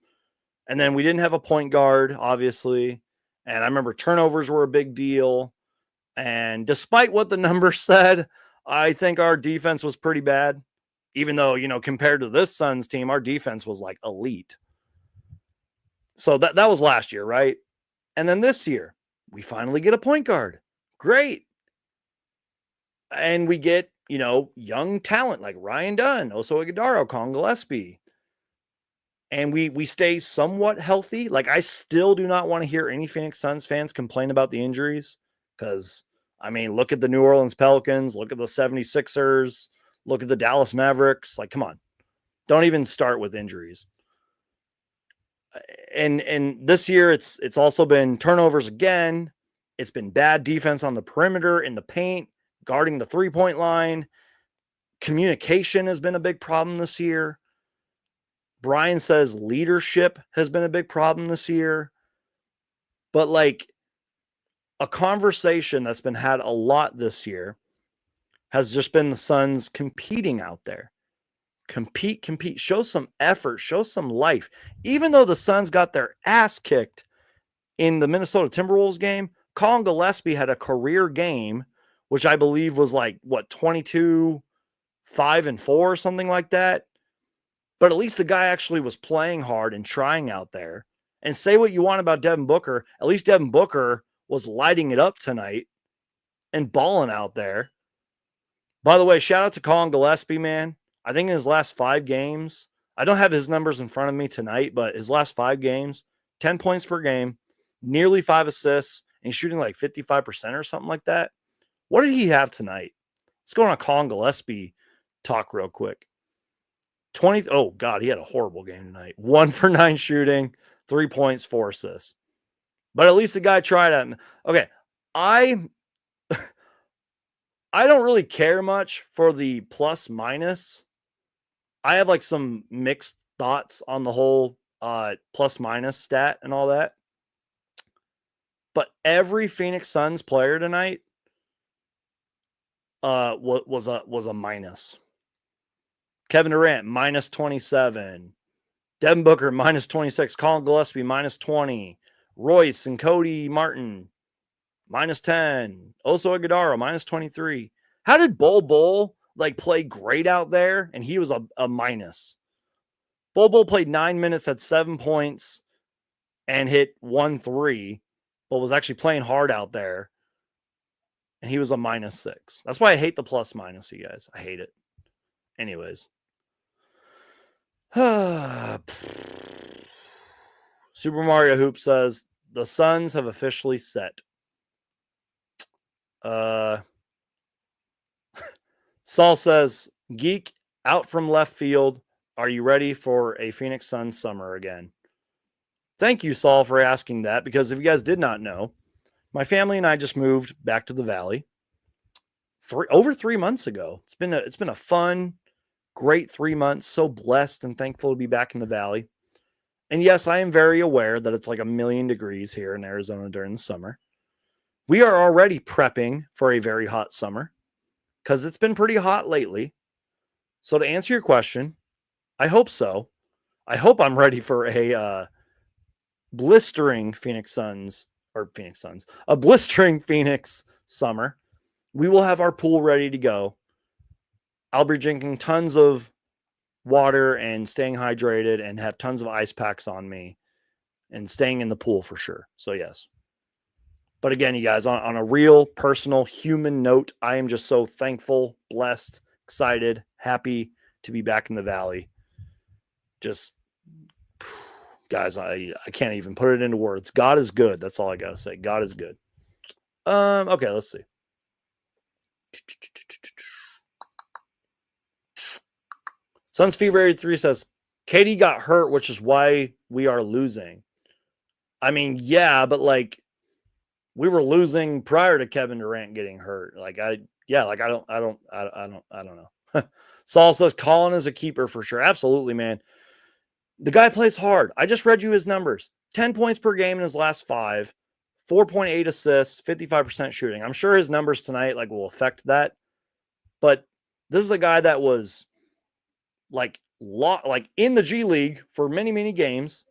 And then we didn't have a point guard, obviously. And I remember turnovers were a big deal. And despite what the numbers said, I think our defense was pretty bad. Even though, compared to this Suns team, our defense was like elite. So that was last year, right? And then this year, we finally get a point guard. Great. And we get, young talent like Ryan Dunn, Oso Ighodaro, Colin Gillespie. And we stay somewhat healthy. Like, I still do not want to hear any Phoenix Suns fans complain about the injuries. Because, I mean, look at the New Orleans Pelicans. Look at the 76ers. Look at the Dallas Mavericks. Like, come on. Don't even start with injuries. And this year, it's also been turnovers again. It's been bad defense on the perimeter, in the paint, guarding the three-point line. Communication has been a big problem this year. Brian says leadership has been a big problem this year. But like a conversation that's been had a lot this year has just been the Suns competing out there. Compete, show some effort, show some life. Even though the Suns got their ass kicked in the Minnesota Timberwolves game, Colin Gillespie had a career game, which I believe was like, 22, 5 and 4 or something like that. But at least the guy actually was playing hard and trying out there. And say what you want about Devin Booker, at least Devin Booker was lighting it up tonight and balling out there. By the way, shout out to Colin Gillespie, man. I think in his last 5 games, I don't have his numbers in front of me tonight, but his last 5 games, 10 points per game, nearly 5 assists, and he's shooting like 55% or something like that. What did he have tonight? Let's go on a Colin Gillespie talk real quick. Oh, God, he had a horrible game tonight. 1 for 9 shooting, 3 points, 4 assists. But at least the guy tried at him. Okay, I don't really care much for the plus minus. I have like some mixed thoughts on the whole plus minus stat and all that. But every Phoenix Suns player tonight was a minus. Kevin Durant minus 27. Devin Booker minus 26. Colin Gillespie minus 20. Royce and Cody Martin minus 10. Oso Iguodala minus 23. How did Bol like play great out there and he was a minus? Bol played 9 minutes, had 7 points, and hit 1 3, but was actually playing hard out there. And he was a minus 6. That's why I hate the plus minus, you guys. I hate it. Anyways. Super Mario Hoop says the Suns have officially set. Saul says, Geek out from left field. Are you ready for a Phoenix Suns summer again? Thank you, Saul, for asking that, because if you guys did not know, my family and I just moved back to the Valley over 3 months ago. It's been a fun, great 3 months. So blessed and thankful to be back in the Valley. And yes, I am very aware that it's like 1,000,000 degrees here in Arizona during the summer. We are already prepping for a very hot summer because it's been pretty hot lately. So to answer your question, I hope so. I hope I'm ready for a blistering a blistering Phoenix summer. We will have our pool ready to go. I'll be drinking tons of water and staying hydrated and have tons of ice packs on me and staying in the pool for sure. So yes. But again, you guys, on a real personal human note, I am just so thankful, blessed, excited, happy to be back in the Valley. Just, guys, I can't even put it into words. God is good. That's all I got to say. God is good. Okay, let's see. Suns Fever 83 says, Katie got hurt, which is why we are losing. I mean, yeah, but like, we were losing prior to Kevin Durant getting hurt. I don't know. Saul says Colin is a keeper for sure. Absolutely, man. The guy plays hard. I just read you his numbers. 10 points per game in his last 5, 4.8 assists, 55% shooting. I'm sure his numbers tonight will affect that. But this is a guy that was in the G League for many, many games,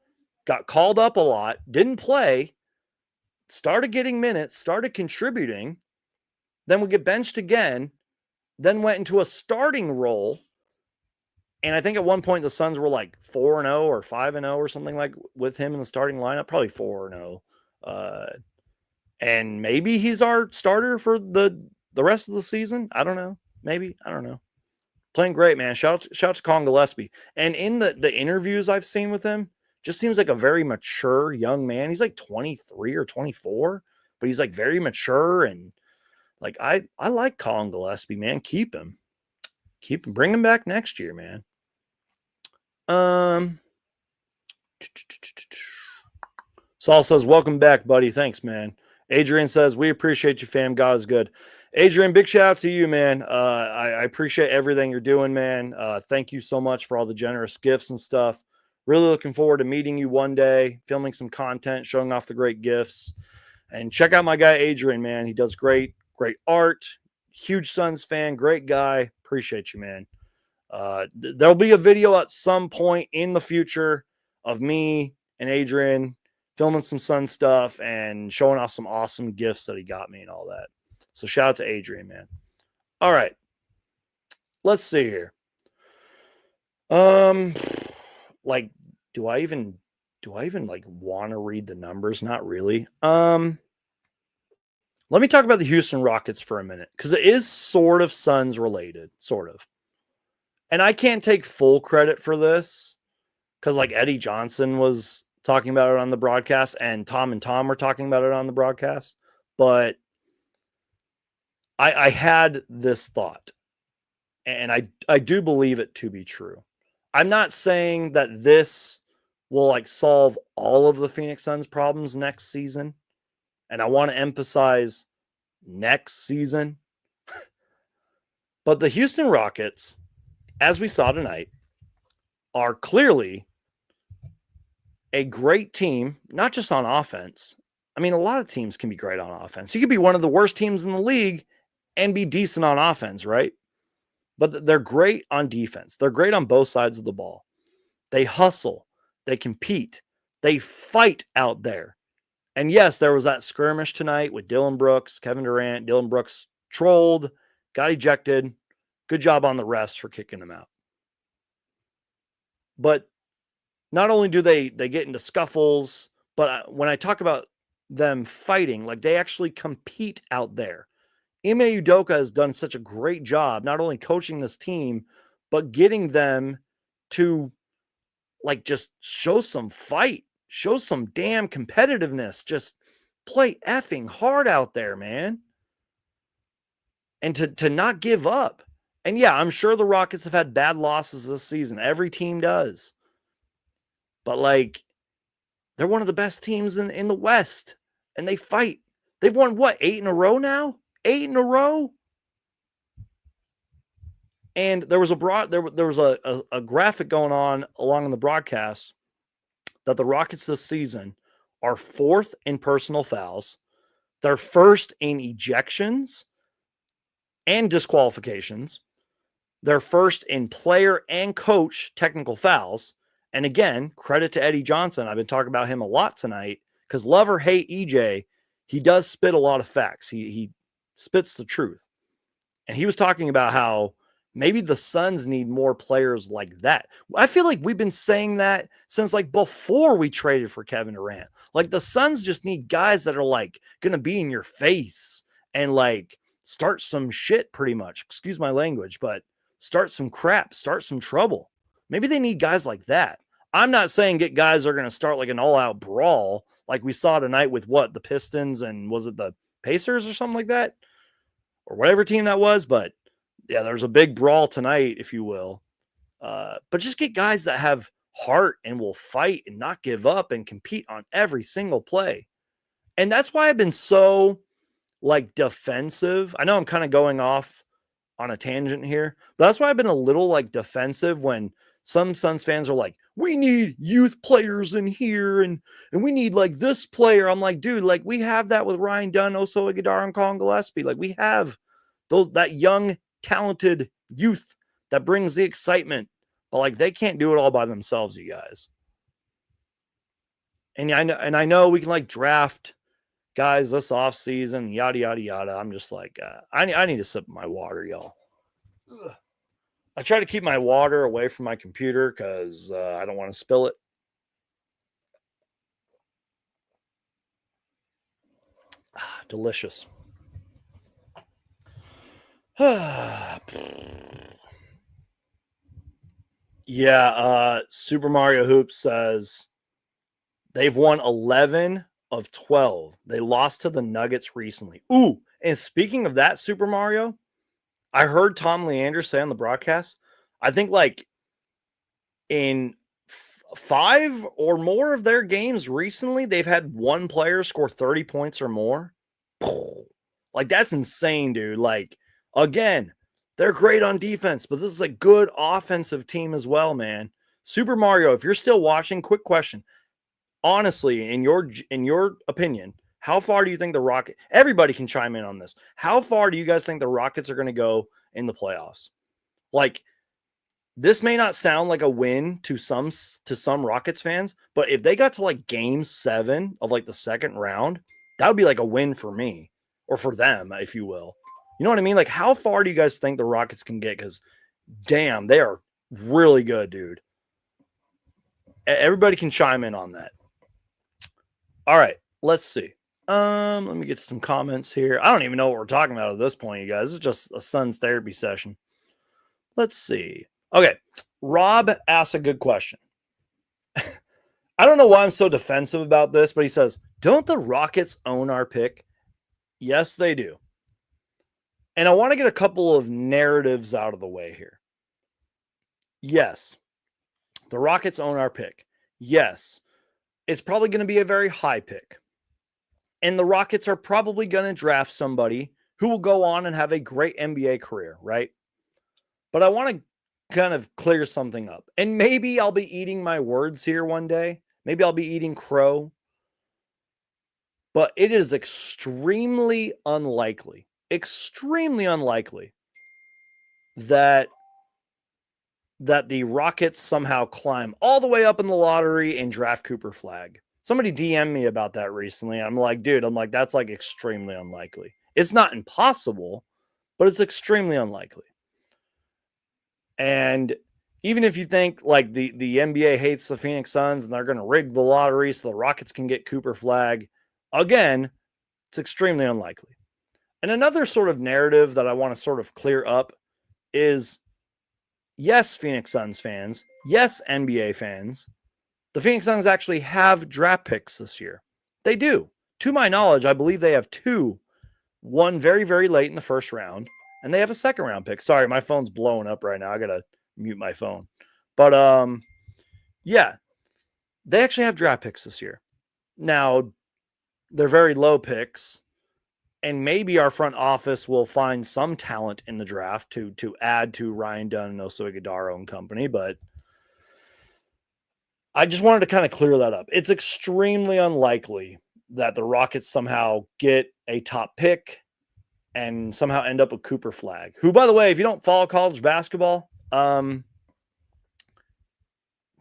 got called up a lot, didn't play, started getting minutes, started contributing, then would get benched again, then went into a starting role. And I think at one point the Suns were 4-0 or 5-0 or something with him in the starting lineup, probably 4-0. And maybe he's our starter for the rest of the season. I don't know. Maybe. I don't know. Playing great, man. Shout out to Colin Gillespie. And in the interviews I've seen with him, just seems like a very mature young man. He's 23 or 24, but he's very mature. And I like Colin Gillespie, man. Keep him. Bring him back next year, man. Saul says, welcome back, buddy. Thanks, man. Adrian says, we appreciate you, fam. God is good. Adrian, big shout out to you, man. I appreciate everything you're doing, man. Thank you so much for all the generous gifts and stuff. Really looking forward to meeting you one day, filming some content, showing off the great gifts. And check out my guy, Adrian, man. He does great art. Huge Suns fan, great guy. Appreciate you, man. There'll be a video at some point in the future of me and Adrian filming some Sun stuff and showing off some awesome gifts that he got me and all that. So shout out to Adrian, man. All right. Let's see here. Like, do I even like want to read the numbers? Not really. Let me talk about the Houston Rockets for a minute, because it is sort of Suns related, sort of. And I can't take full credit for this, because like Eddie Johnson was talking about it on the broadcast, and Tom were talking about it on the broadcast. But I had this thought, and I do believe it to be true. I'm not saying that this will like solve all of the Phoenix Suns problems next season. And I want to emphasize next season. But the Houston Rockets, as we saw tonight, are clearly a great team, not just on offense. I mean, a lot of teams can be great on offense. You could be one of the worst teams in the league and be decent on offense, right? But they're great on defense. They're great on both sides of the ball. They hustle. They compete. They fight out there. And yes, there was that skirmish tonight with Dylan Brooks, Kevin Durant. Dylan Brooks trolled, got ejected. Good job on the refs for kicking him out. But not only do they get into scuffles, but when I talk about them fighting, like they actually compete out there. Ime Udoka has done such a great job, not only coaching this team, but getting them to like just show some fight, show some damn competitiveness, just play effing hard out there, man. And to not give up. And yeah, I'm sure the Rockets have had bad losses this season. Every team does. But like, they're one of the best teams in the West. And they fight. They've won what, 8 in a row now? 8 in a row? And there was a graphic going on along in the broadcast that the Rockets this season are 4th in personal fouls. They're 1st in ejections and disqualifications. They're 1st in player and coach technical fouls. And again, credit to Eddie Johnson. I've been talking about him a lot tonight because love or hate EJ, he does spit a lot of facts. He spits the truth. And he was talking about how maybe the Suns need more players like that. I feel like we've been saying that since like before we traded for Kevin Durant. Like the Suns just need guys that are like going to be in your face and like start some shit pretty much. Excuse my language, but start some crap, start some trouble. Maybe they need guys like that. I'm not saying get guys that are going to start like an all-out brawl like we saw tonight with what, the Pistons and was it the Pacers or something like that? Or whatever team that was, but yeah, there's a big brawl tonight, if you will. But just get guys that have heart and will fight and not give up and compete on every single play. And that's why I've been so like defensive. I know I'm kind of going off on a tangent here, but that's why I've been a little like defensive when some Suns fans are like, we need youth players in here and we need like this player. I'm like, dude, like we have that with Ryan Dunn, Oso Iguodala, and Colin Gillespie. Like we have that young, talented youth that brings the excitement, but like they can't do it all by themselves, you guys. And I know we can like draft guys this off season, yada yada yada. I'm just like, I need to sip my water, y'all. Ugh. I try to keep my water away from my computer because I don't want to spill it. Delicious. Yeah, Super Mario Hoops says they've won 11 of 12. They lost to the Nuggets recently. Ooh, and speaking of that, Super Mario, I heard Tom Leander say on the broadcast, I think like in 5 or more of their games recently, they've had one player score 30 points or more. Like, that's insane, dude. Like, again, they're great on defense, but this is a good offensive team as well, man. Super Mario, if you're still watching, quick question. Honestly, in your opinion, how far do you think the Rocket? Everybody can chime in on this. How far do you guys think the Rockets are going to go in the playoffs? Like, this may not sound like a win to some Rockets fans, but if they got to like game 7 of like the second round, that would be like a win for me or for them, if you will. You know what I mean? Like, how far do you guys think the Rockets can get? Because damn, they are really good, dude. Everybody can chime in on that. All right, let's see. Let me get some comments here. I don't even know what we're talking about at this point, you guys. It's just a SUNS therapy session. Let's see. Okay, Rob asks a good question. I don't know why I'm so defensive about this, but he says, don't the Rockets own our pick? Yes, they do. And I want to get a couple of narratives out of the way here. Yes, the Rockets own our pick. Yes, it's probably going to be a very high pick. And the Rockets are probably going to draft somebody who will go on and have a great NBA career, right? But I want to kind of clear something up. And maybe I'll be eating my words here one day. Maybe I'll be eating crow. But it is extremely unlikely that the Rockets somehow climb all the way up in the lottery and draft Cooper Flagg. Somebody DM'd me about that recently. I'm like, dude, that's like extremely unlikely. It's not impossible, but it's extremely unlikely. And even if you think like the NBA hates the Phoenix Suns and they're going to rig the lottery so the Rockets can get Cooper Flagg, again, it's extremely unlikely. And another sort of narrative that I want to sort of clear up is, yes, Phoenix Suns fans, yes, NBA fans, the Phoenix Suns actually have draft picks this year. They do. To my knowledge, I believe they have 2. One very, very late in the first round, and they have a second round pick. Sorry, my phone's blowing up right now. I got to mute my phone. But yeah, they actually have draft picks this year. Now, they're very low picks, and maybe our front office will find some talent in the draft to add to Ryan Dunn and Oso Ighodaro and company, but I just wanted to kind of clear that up. It's extremely unlikely that the Rockets somehow get a top pick and somehow end up with Cooper Flagg, who, by the way, if you don't follow college basketball,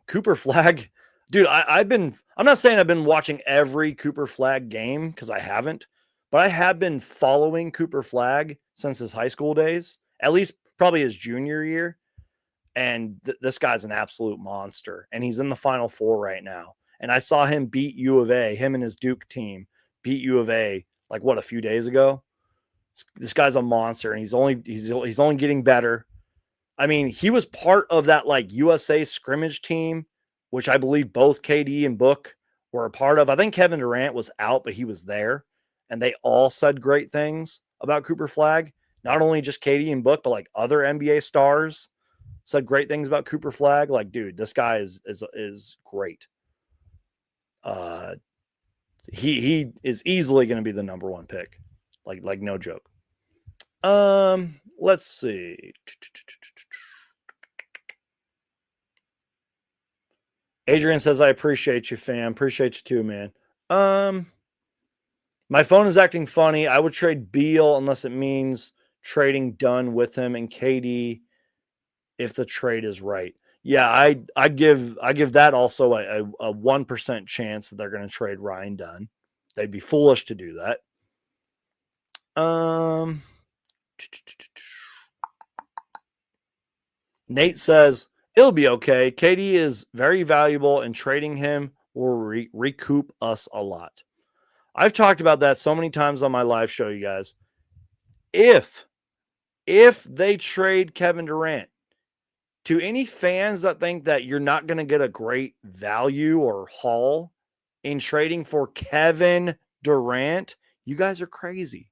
Cooper Flagg, dude, I'm not saying I've been watching every Cooper Flagg game because I haven't, but I have been following Cooper Flagg since his high school days, at least probably his junior year. And this guy's an absolute monster. And he's in the Final Four right now. And I saw him beat U of A, him and his Duke team beat U of A, like a few days ago. This guy's a monster, and he's only getting better. I mean, he was part of that like USA scrimmage team, which I believe both KD and Book were a part of. I think Kevin Durant was out, but he was there. And they all said great things about Cooper Flagg. Not only just KD and Book, but like other NBA stars said great things about Cooper Flagg. Like, dude, this guy is great. He is easily going to be the number 1 pick. Like no joke. Let's see. Adrian says, I appreciate you, fam. Appreciate you too, man. My phone is acting funny. I would trade Beal unless it means trading Dunn with him and KD if the trade is right. Yeah, I give that also a 1% chance that they're going to trade Ryan Dunn. They'd be foolish to do that. Nate says it'll be okay. KD is very valuable, and trading him will recoup us a lot. I've talked about that so many times on my live show, you guys. If they trade Kevin Durant, to any fans that think that you're not going to get a great value or haul in trading for Kevin Durant, you guys are crazy.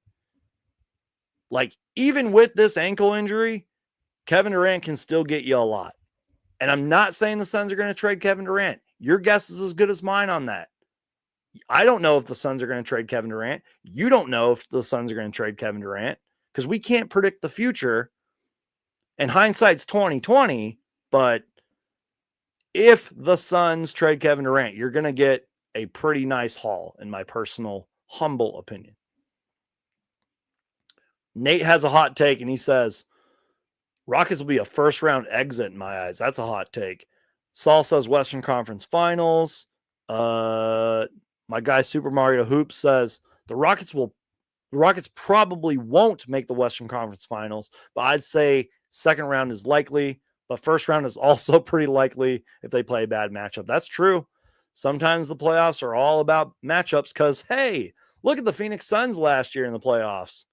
Like, even with this ankle injury, Kevin Durant can still get you a lot. And I'm not saying the Suns are going to trade Kevin Durant. Your guess is as good as mine on that. I don't know if the Suns are going to trade Kevin Durant. You don't know if the Suns are going to trade Kevin Durant because we can't predict the future. And hindsight's 2020, but if the Suns trade Kevin Durant, you're going to get a pretty nice haul, in my personal, humble opinion. Nate has a hot take, and he says, Rockets will be a first-round exit in my eyes. That's a hot take. Saul says Western Conference Finals. My guy Super Mario Hoops says the Rockets probably won't make the Western Conference Finals, but I'd say second round is likely, but first round is also pretty likely if they play a bad matchup. That's true. Sometimes the playoffs are all about matchups because, hey, look at the Phoenix Suns last year in the playoffs.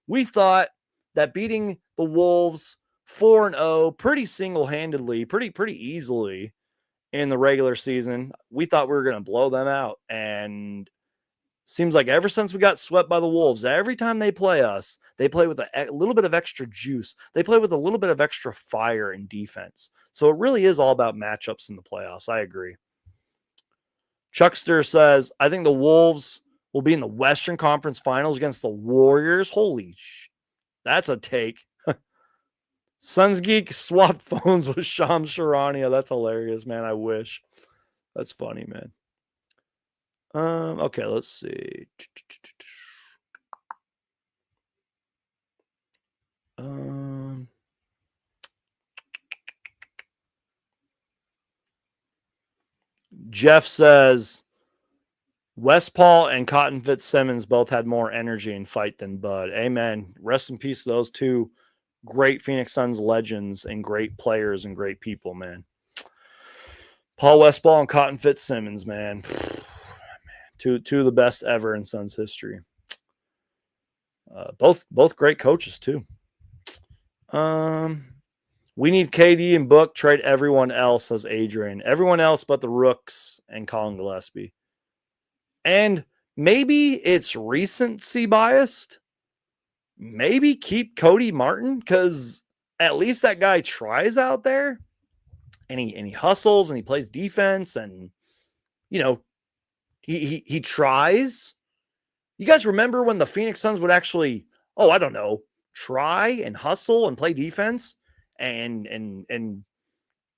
We thought that beating the Wolves 4-0 pretty single-handedly, pretty easily in the regular season, we thought we were going to blow them out. And seems like ever since we got swept by the Wolves, every time they play us, they play with a little bit of extra juice. They play with a little bit of extra fire in defense. So it really is all about matchups in the playoffs. I agree. Chuckster says, I think the Wolves will be in the Western Conference Finals against the Warriors. Holy that's a take. Suns Geek swapped phones with Shams Charania. That's hilarious, man. I wish. That's funny, man. Okay, let's see. Jeff says Westpaul and Cotton Fitzsimmons both had more energy and fight than Bud. Amen. Rest in peace to those two great Phoenix Suns legends and great players and great people, man. Paul Westpaul and Cotton Fitzsimmons, man. Two of the best ever in Suns history. Both great coaches too. We need KD and Book. Trade everyone else, says Adrian. Everyone else but the Rooks and Colin Gillespie. And maybe it's recency biased. Maybe keep Cody Martin because at least that guy tries out there, and he hustles and he plays defense, and you know he tries. You guys remember when the Phoenix Suns would actually, try and hustle and play defense and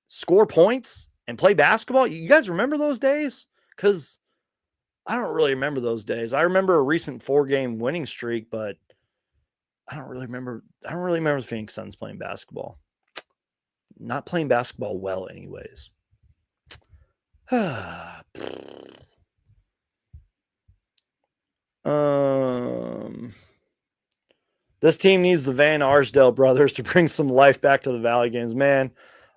score points and play basketball? You guys remember those days? Because I don't really remember those days. I remember a recent 4-game winning streak, but I don't really remember the Phoenix Suns playing basketball. Not playing basketball well, anyways. This team needs the Van Arsdale brothers to bring some life back to the Valley games, man.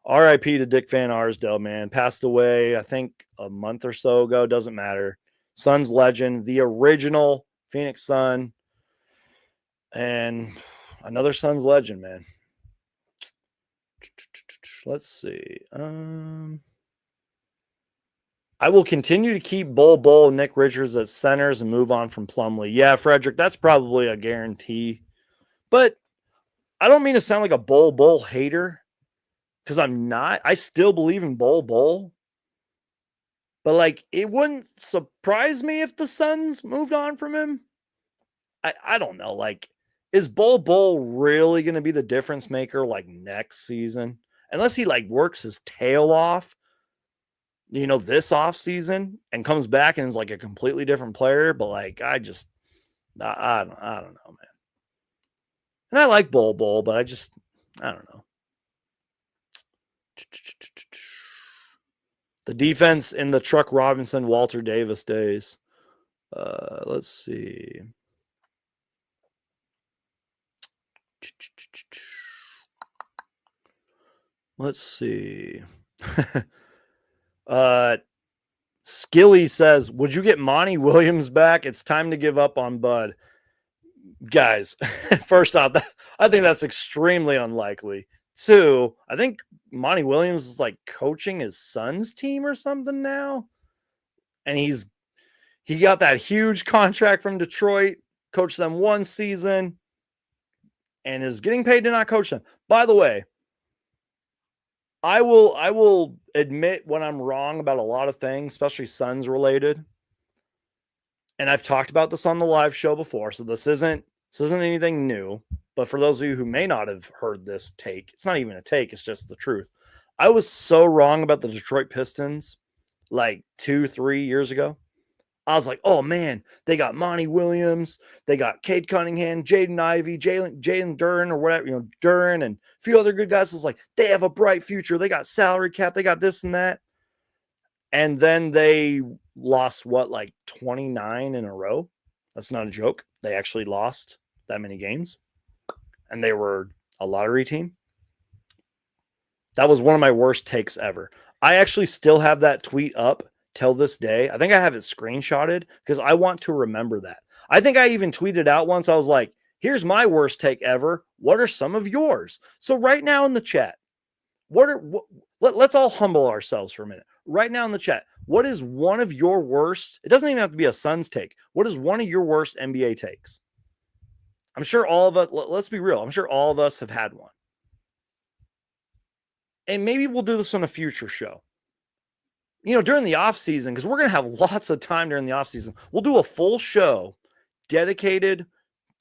RIP to Dick Van Arsdale, man. Passed away, I think, a month or so ago. Doesn't matter. Suns legend, the original Phoenix Sun, and another Suns legend, man. Let's see. I will continue to keep Bull and Nick Richards as centers and move on from Plumlee. Yeah, Frederick, that's probably a guarantee. But I don't mean to sound like a Bull hater because I'm not. I still believe in Bull. But, like, it wouldn't surprise me if the Suns moved on from him. I don't know. Like, is Bull really going to be the difference maker, like, next season? Unless he, like, works his tail off, this offseason and comes back and is, like, a completely different player. But, like, I don't know, man. And I like Bull, but I don't know. The defense in the Truck Robinson, Walter Davis days. Let's see. Let's see. Skilly says, would you get Monty Williams back? It's time to give up on Bud. Guys, first off, I think that's extremely unlikely. Two, I think Monty Williams is like coaching his son's team or something now. And he got that huge contract from Detroit, coached them one season, and is getting paid to not coach them. By the way, I will admit when I'm wrong about a lot of things, especially Suns related. and I've talked about this on the live show before, so this isn't anything new. But for those of you who may not have heard this take, it's not even a take, it's just the truth. I was so wrong about the Detroit Pistons like 2-3 years ago. I was like, oh man, they got Monty Williams, they got Cade Cunningham, Jaden Ivey, Jalen Durant, or whatever, Durant, and a few other good guys. I was like, they have a bright future. They got salary cap, they got this and that. And then they lost like 29 in a row. That's not a joke. They actually lost that many games. And they were a lottery team. That was one of my worst takes ever. I actually still have that tweet up till this day. I think I have it screenshotted because I want to remember that. I think I even tweeted out once. I was like, here's my worst take ever. What are some of yours? So right now in the chat, let's all humble ourselves for a minute. Right now in the chat, what is one of your worst? It doesn't even have to be a Suns take. What is one of your worst NBA takes? I'm sure all of us, let's be real, I'm sure all of us have had one. And maybe we'll do this on a future show. During the off season, because we're going to have lots of time during the off season, we'll do a full show dedicated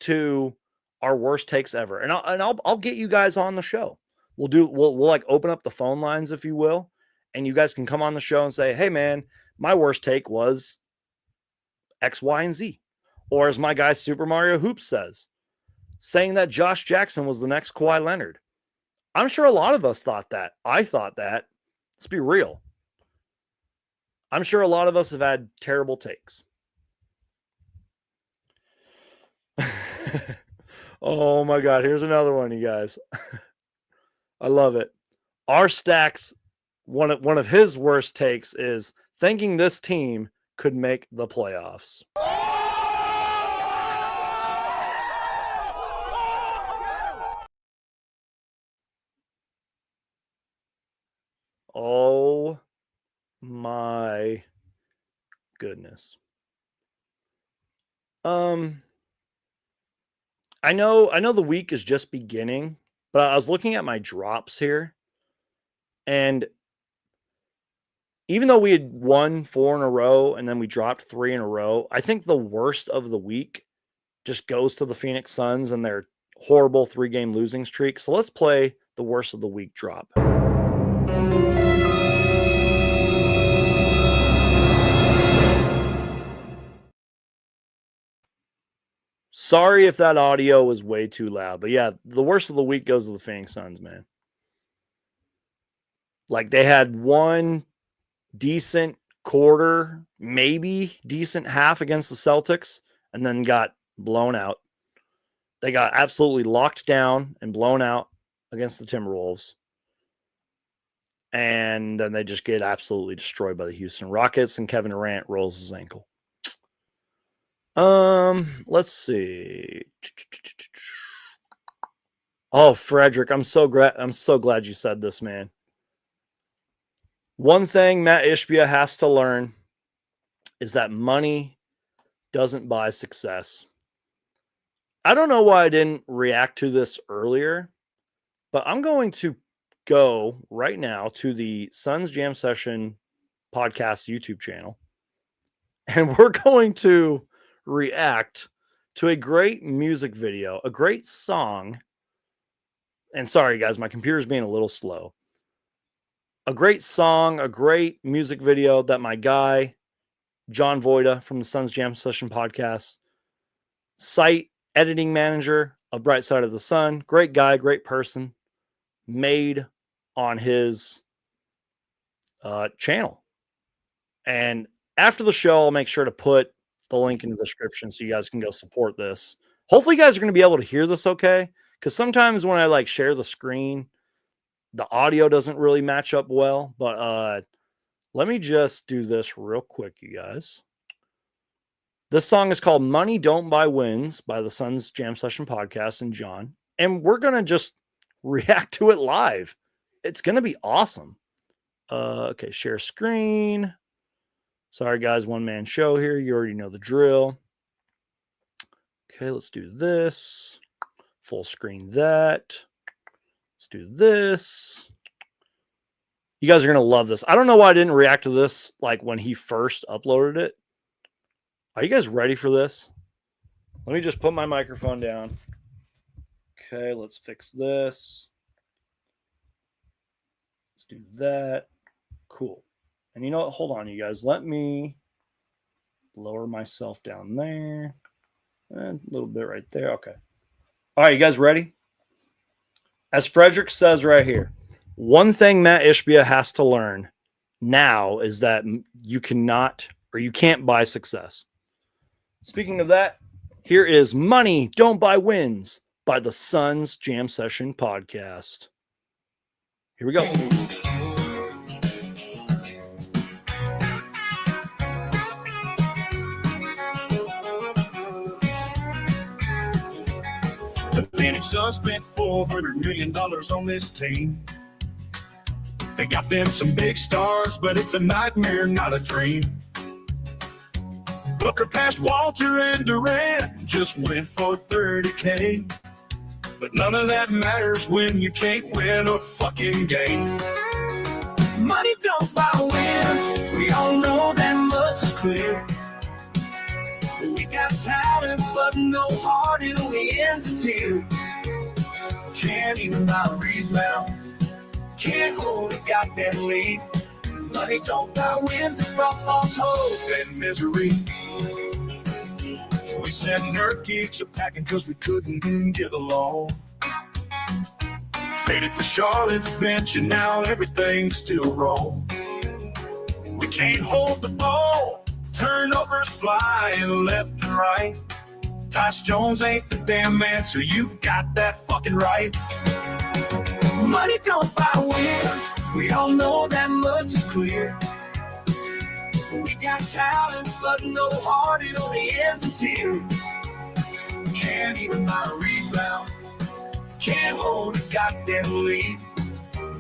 to our worst takes ever. And I'll get you guys on the show. We'll like open up the phone lines, if you will, and you guys can come on the show and say, hey man, my worst take was X, Y, and Z. Or as my guy Super Mario Hoops says, saying that Josh Jackson was the next Kawhi Leonard. I'm sure a lot of us thought that. I thought that. Let's be real. I'm sure a lot of us have had terrible takes. Oh my God. Here's another one, you guys. I love it. Our Stacks, one of his worst takes is thinking this team could make the playoffs. Oh my goodness. I know the week is just beginning, but I was looking at my drops here, and even though we had won 4 in a row and then we dropped 3 in a row, I think the worst of the week just goes to the Phoenix Suns and their horrible 3-game losing streak. So let's play the worst of the week drop. Sorry if that audio was way too loud, but yeah, the worst of the week goes to the Phoenix Suns, man. Like they had one decent quarter, maybe decent half against the Celtics, and then got blown out. They got absolutely locked down and blown out against the Timberwolves. And then they just get absolutely destroyed by the Houston Rockets, and Kevin Durant rolls his ankle. Let's see. Oh, Frederick, I'm so glad you said this, man. One thing Matt Ishbia has to learn is that money doesn't buy success. I don't know why I didn't react to this earlier, but I'm going to go right now to the Suns Jam Session podcast YouTube channel, and we're going to react to a great music video, a great song. And sorry, guys, my computer's being a little slow. A great song, a great music video that my guy, John Voida from the Suns Jam Session podcast, site editing manager of Bright Side of the Sun, great guy, great person, made on his channel. And after the show, I'll make sure to put the link in the description so you guys can go support this. Hopefully you guys are going to be able to hear this okay, because sometimes when I like share the screen, the audio doesn't really match up well. But let me just do this real quick, you guys. This song is called Money Don't Buy Wins by the Suns Jam Session podcast and John. And we're going to just react to it live. It's going to be awesome. Okay, share screen. Sorry, guys, one-man show here. You already know the drill. Okay, let's do this. Full screen that. Let's do this. You guys are going to love this. I don't know why I didn't react to this like when he first uploaded it. Are you guys ready for this? Let me just put my microphone down. Okay, let's fix this. Let's do that. Cool. And you know what? Hold on, you guys. Let me lower myself down there. And a little bit right there. Okay. All right, you guys ready? As Frederick says right here, one thing Matt Ishbia has to learn now is that you cannot or you can't buy success. Speaking of that, here is Money Don't Buy Wins by the SUNS Jam Session Podcast. Here we go. The Phoenix Suns spent $400 million on this team. They got them some big stars, but it's a nightmare, not a dream. Booker passed Walter and Durant, just went for 30K. But none of that matters when you can't win a fucking game. Money don't buy wins, we all know that much is clear. We got talent, but no heart, it only ends in tears. Can't even buy a rebound, can't hold a goddamn lead. Money don't buy wins, it's about false hope and misery. We sent nerd geeks a packing cause we couldn't get along. Traded for Charlotte's bench and now everything's still wrong. We can't hold the ball, turnovers flying left and right. Tyus Jones ain't the damn answer, you've got that fucking right. Money don't buy wins, we all know that much is clear. We got talent, but no heart, it only ends in tears. Can't even buy a rebound, can't hold a goddamn lead.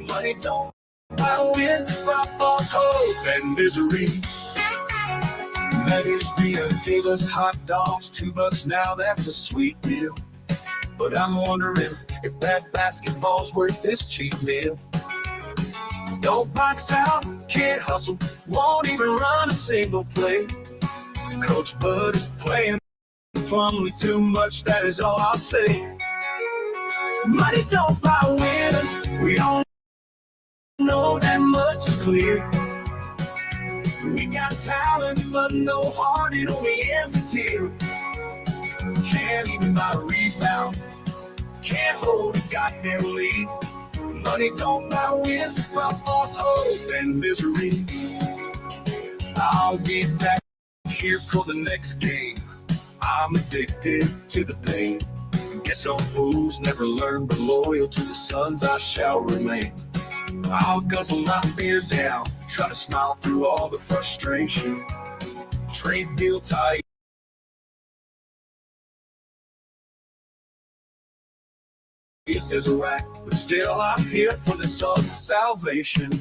Money don't buy wins, it's about false hope and misery. That is beer, gave us hot dogs, $2 now, that's a sweet deal. But I'm wondering if that basketball's worth this cheap meal. Don't box out, can't hustle, won't even run a single play. Coach Bud is playing plumly too much, that is all I'll say. Money don't buy winners, we all know that much is clear. We got talent, but no heart, it only ends in tears. Can't even buy a rebound, can't hold a goddamn lead. Money don't buy wins, it's about false hope and misery. I'll get back here for the next game. I'm addicted to the pain. Guess some fools never learn, but loyal to the Suns I shall remain. I'll guzzle my beer down, try to smile through all the frustration. Trade Beal tight. This is a rack, but still I'm here for the Suns' salvation.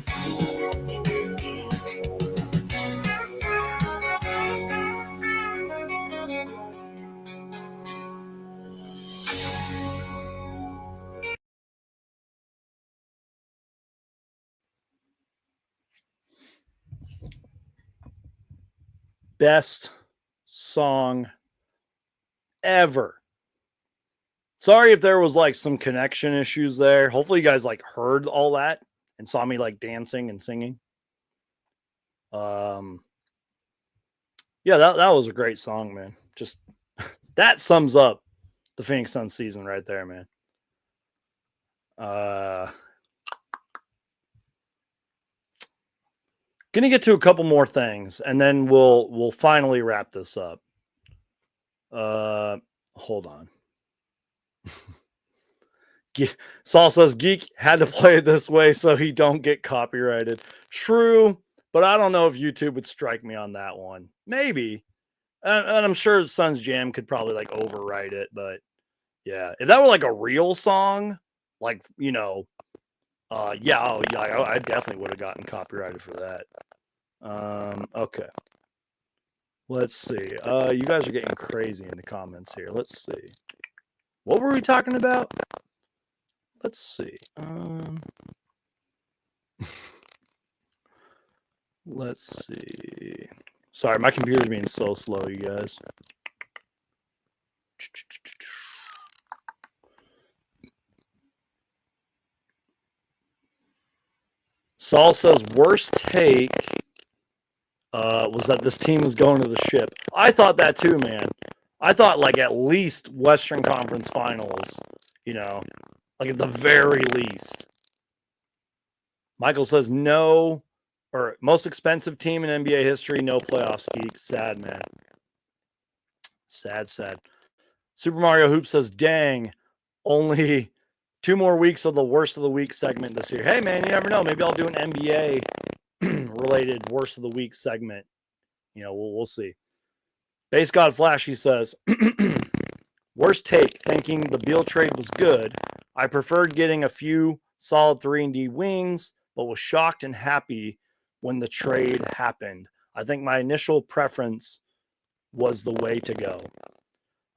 Best song ever. Sorry if there was like some connection issues there. Hopefully you guys like heard all that and saw me like dancing and singing. Yeah, that was a great song, man. Just that sums up the Phoenix Suns season right there, man. Gonna get to a couple more things and then we'll finally wrap this up. Hold on. Saul says Geek had to play it this way so he don't get copyrighted. True, but I don't know if YouTube would strike me on that one. Maybe. And I'm sure Suns Jam could probably like overwrite it, but yeah. If that were like a real song, like, you know, yeah, I definitely would have gotten copyrighted for that. Okay. Let's see. You guys are getting crazy in the comments here. Let's see. What were we talking about? Let's see. Let's see. Sorry, my computer's being so slow, you guys. Saul says, worst take was that this team was going to the ship. I thought that too, man. I thought like at least Western Conference Finals, you know, like at the very least. Michael says, no, or most expensive team in NBA history, no playoffs, Geek. Sad, man. Sad, sad. Super Mario Hoop says, dang, only 2 more weeks of the worst of the week segment this year. Hey, man, you never know. Maybe I'll do an NBA related worst of the week segment. You know, we'll see. Base God Flashy says, worst take, thinking the Beal trade was good. I preferred getting a few solid 3-and-D wings, but was shocked and happy when the trade happened. I think my initial preference was the way to go.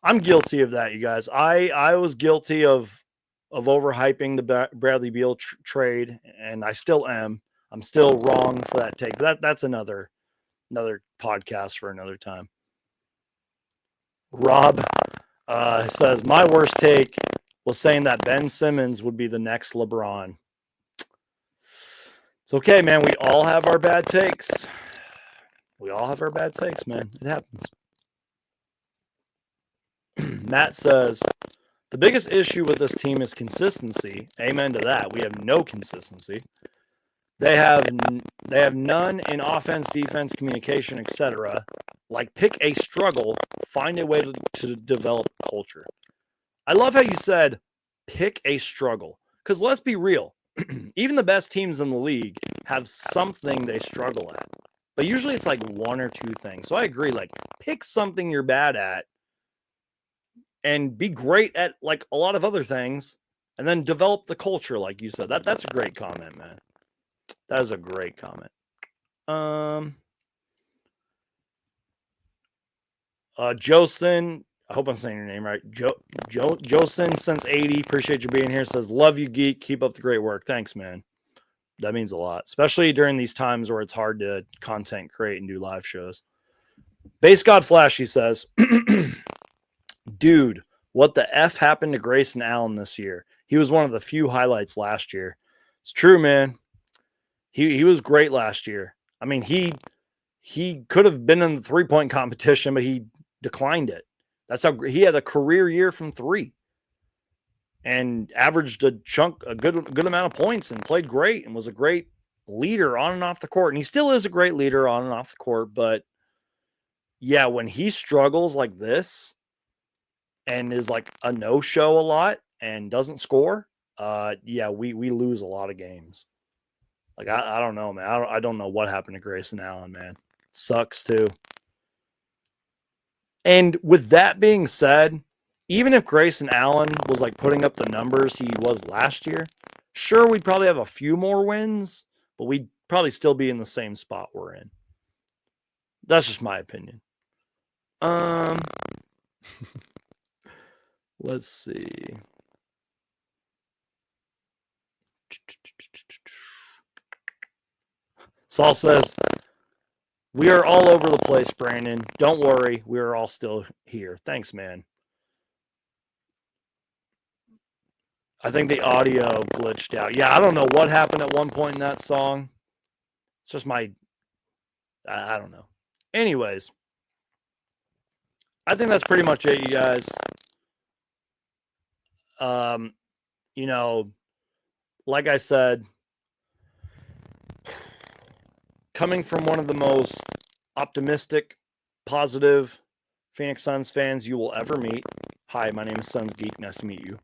I'm guilty of that, you guys. I was guilty of overhyping the Bradley Beal trade, and I still am. I'm still wrong for that take. But that's another podcast for another time. Rob says, my worst take was saying that Ben Simmons would be the next LeBron. It's okay, man. We all have our bad takes. We all have our bad takes, man. It happens. Matt says, the biggest issue with this team is consistency. Amen to that. We have no consistency. They have none in offense, defense, communication, etc. Like, pick a struggle, find a way to develop culture. I love how you said, pick a struggle. Because let's be real. Even the best teams in the league have something they struggle at. But usually it's like 1 or 2 things. So I agree. Like, pick something you're bad at and be great at like a lot of other things, and then develop the culture, like you said. That's a great comment, man. That is a great comment. Josin, I hope I'm saying your name right. Josin since 80. Appreciate you being here. Says, love you, Geek. Keep up the great work. Thanks, man. That means a lot, especially during these times where it's hard to content create and do live shows. Base God Flashy says, dude, what the F happened to Grayson Allen this year? He was one of the few highlights last year. It's true, man. He was great last year. I mean, he could have been in the 3-point competition, but he declined it. That's how he had a career year from 3 and averaged a good amount of points and played great and was a great leader on and off the court. And he still is a great leader on and off the court. But yeah, when he struggles like this and is like a no-show a lot and doesn't score, yeah, we lose a lot of games. Like, I don't know, man. I don't know what happened to Grayson Allen, man. Sucks, too. And with that being said, even if Grayson Allen was, like, putting up the numbers he was last year, sure, we'd probably have a few more wins, but we'd probably still be in the same spot we're in. That's just my opinion. Let's see. Saul says, we are all over the place, Brandon. Don't worry. We are all still here. Thanks, man. I think the audio glitched out. Yeah, I don't know what happened at one point in that song. It's just I don't know. Anyways, I think that's pretty much it, you guys. You know, like I said, coming from one of the most optimistic, positive Phoenix Suns fans you will ever meet. Hi, my name is Suns Geek. Nice to meet you.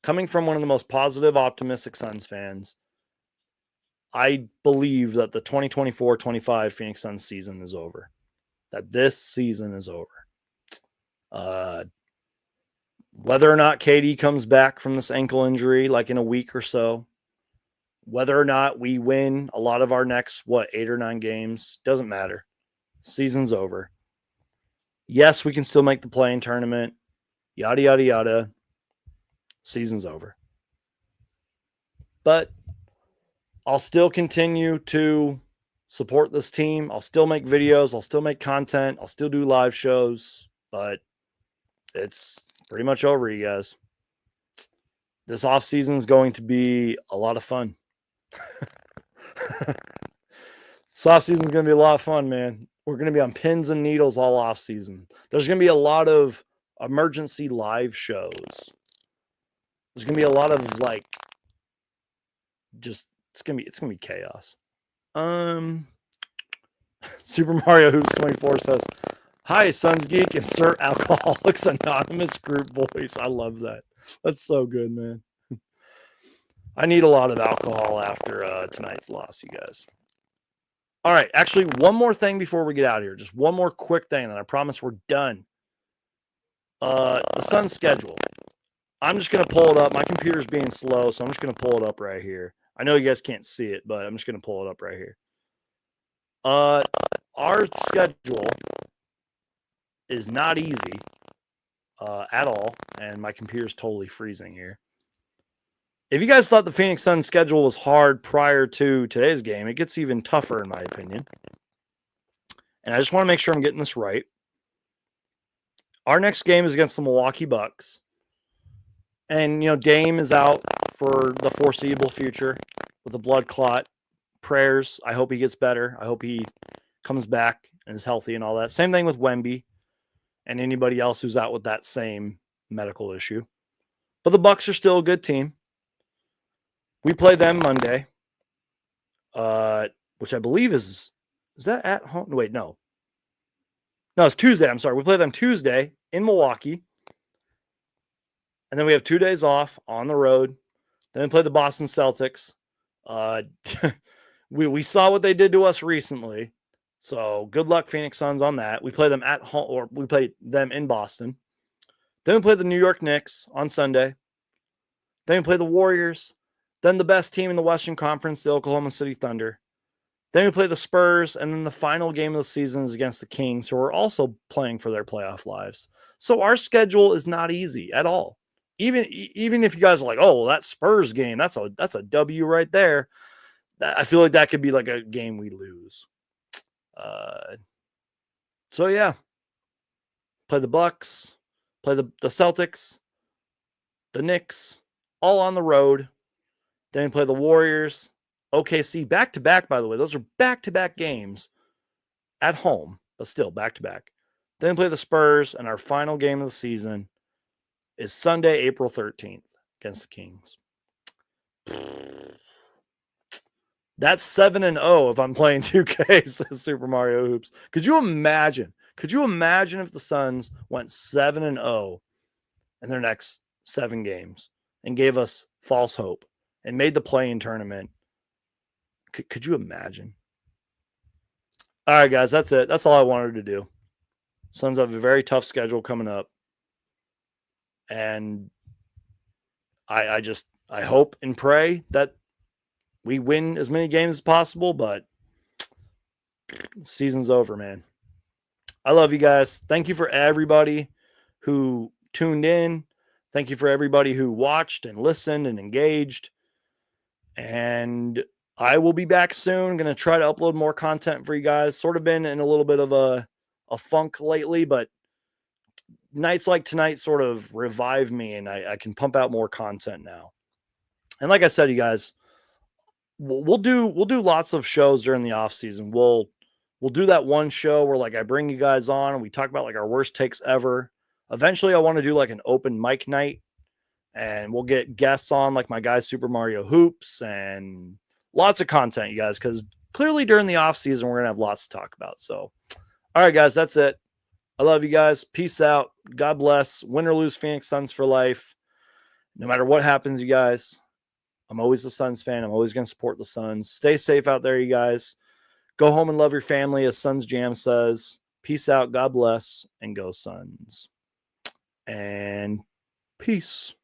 Coming from one of the most positive, optimistic Suns fans, I believe that the 2024-25 Phoenix Suns season is over. That this season is over. Whether or not KD comes back from this ankle injury, like in a week or so, whether or not we win a lot of our next, 8 or 9 games, doesn't matter. Season's over. Yes, we can still make the play-in tournament. Yada, yada, yada. Season's over. But I'll still continue to support this team. I'll still make videos. I'll still make content. I'll still do live shows, but it's pretty much over, you guys. This off season is going to be a lot of fun. This off season is going to be a lot of fun, man. We're going to be on pins and needles all off season. There's going to be a lot of emergency live shows. There's going to be a lot of like, just it's going to be chaos. Super Mario Hoops 24 says, "Hi, Suns Geek, insert Alcoholics Anonymous group voice." I love that. That's so good, man. I need a lot of alcohol after tonight's loss, you guys. All right, actually, one more thing before we get out of here. Just one more quick thing, and I promise we're done. The Suns schedule. I'm just going to pull it up. My computer's being slow, so I'm just going to pull it up right here. I know you guys can't see it, but I'm just going to pull it up right here. Our schedule is not easy at all, and my computer's totally freezing here. If you guys thought the Phoenix Suns schedule was hard prior to today's game, it gets even tougher in my opinion. And I just want to make sure I'm getting this right. Our next game is against the Milwaukee Bucks. And, you know, Dame is out for the foreseeable future with a blood clot. Prayers. I hope he gets better. I hope he comes back and is healthy and all that. Same thing with Wemby and anybody else who's out with that same medical issue. But the Bucks are still a good team. We play them Monday, which I believe is that at home? Wait, no. No, it's Tuesday. I'm sorry. We play them Tuesday in Milwaukee. And then we have 2 days off on the road. Then we play the Boston Celtics. We saw what they did to us recently. So good luck, Phoenix Suns, on that. We play them at home, or we play them in Boston. Then we play the New York Knicks on Sunday. Then we play the Warriors. Then the best team in the Western Conference, the Oklahoma City Thunder. Then we play the Spurs, and then the final game of the season is against the Kings, who are also playing for their playoff lives. So our schedule is not easy at all. Even if you guys are like, oh, well, that Spurs game, that's a W right there. I feel like that could be like a game we lose. So yeah, play the Bucks, play the Celtics, the Knicks, all on the road. Then we play the Warriors, OKC, back-to-back, by the way. Those are back-to-back games at home, but still back-to-back. Then we play the Spurs, and our final game of the season is Sunday, April 13th against the Kings. That's 7-0 if I'm playing 2K, says Super Mario Hoops. Could you imagine? Could you imagine if the Suns went 7-0 in their next 7 games and gave us false hope and made the play-in tournament? Could you imagine? All right, guys, that's it. That's all I wanted to do. Suns have a very tough schedule coming up. And I hope and pray that we win as many games as possible, but season's over, man. I love you guys. Thank you for everybody who tuned in. Thank you for everybody who watched and listened and engaged. And I will be back soon. Going to try to upload more content for you guys. Sort of been in a little bit of a funk lately, but nights like tonight sort of revive me, and I can pump out more content now. And like I said, you guys, we'll do lots of shows during the off season. We'll do that one show where like I bring you guys on and we talk about like our worst takes ever. Eventually I want to do like an open mic night, and we'll get guests on like my guy Super Mario Hoops, and lots of content, you guys, because clearly during the off season we're gonna have lots to talk about. So all right, guys, that's it. I love you guys. Peace out. God bless. Win or lose, Phoenix Suns for life. No matter what happens, you guys, I'm always a Suns fan. I'm always going to support the Suns. Stay safe out there, you guys. Go home and love your family, as Suns Jam says. Peace out. God bless. And go Suns. And peace.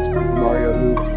Super Mario Hoops,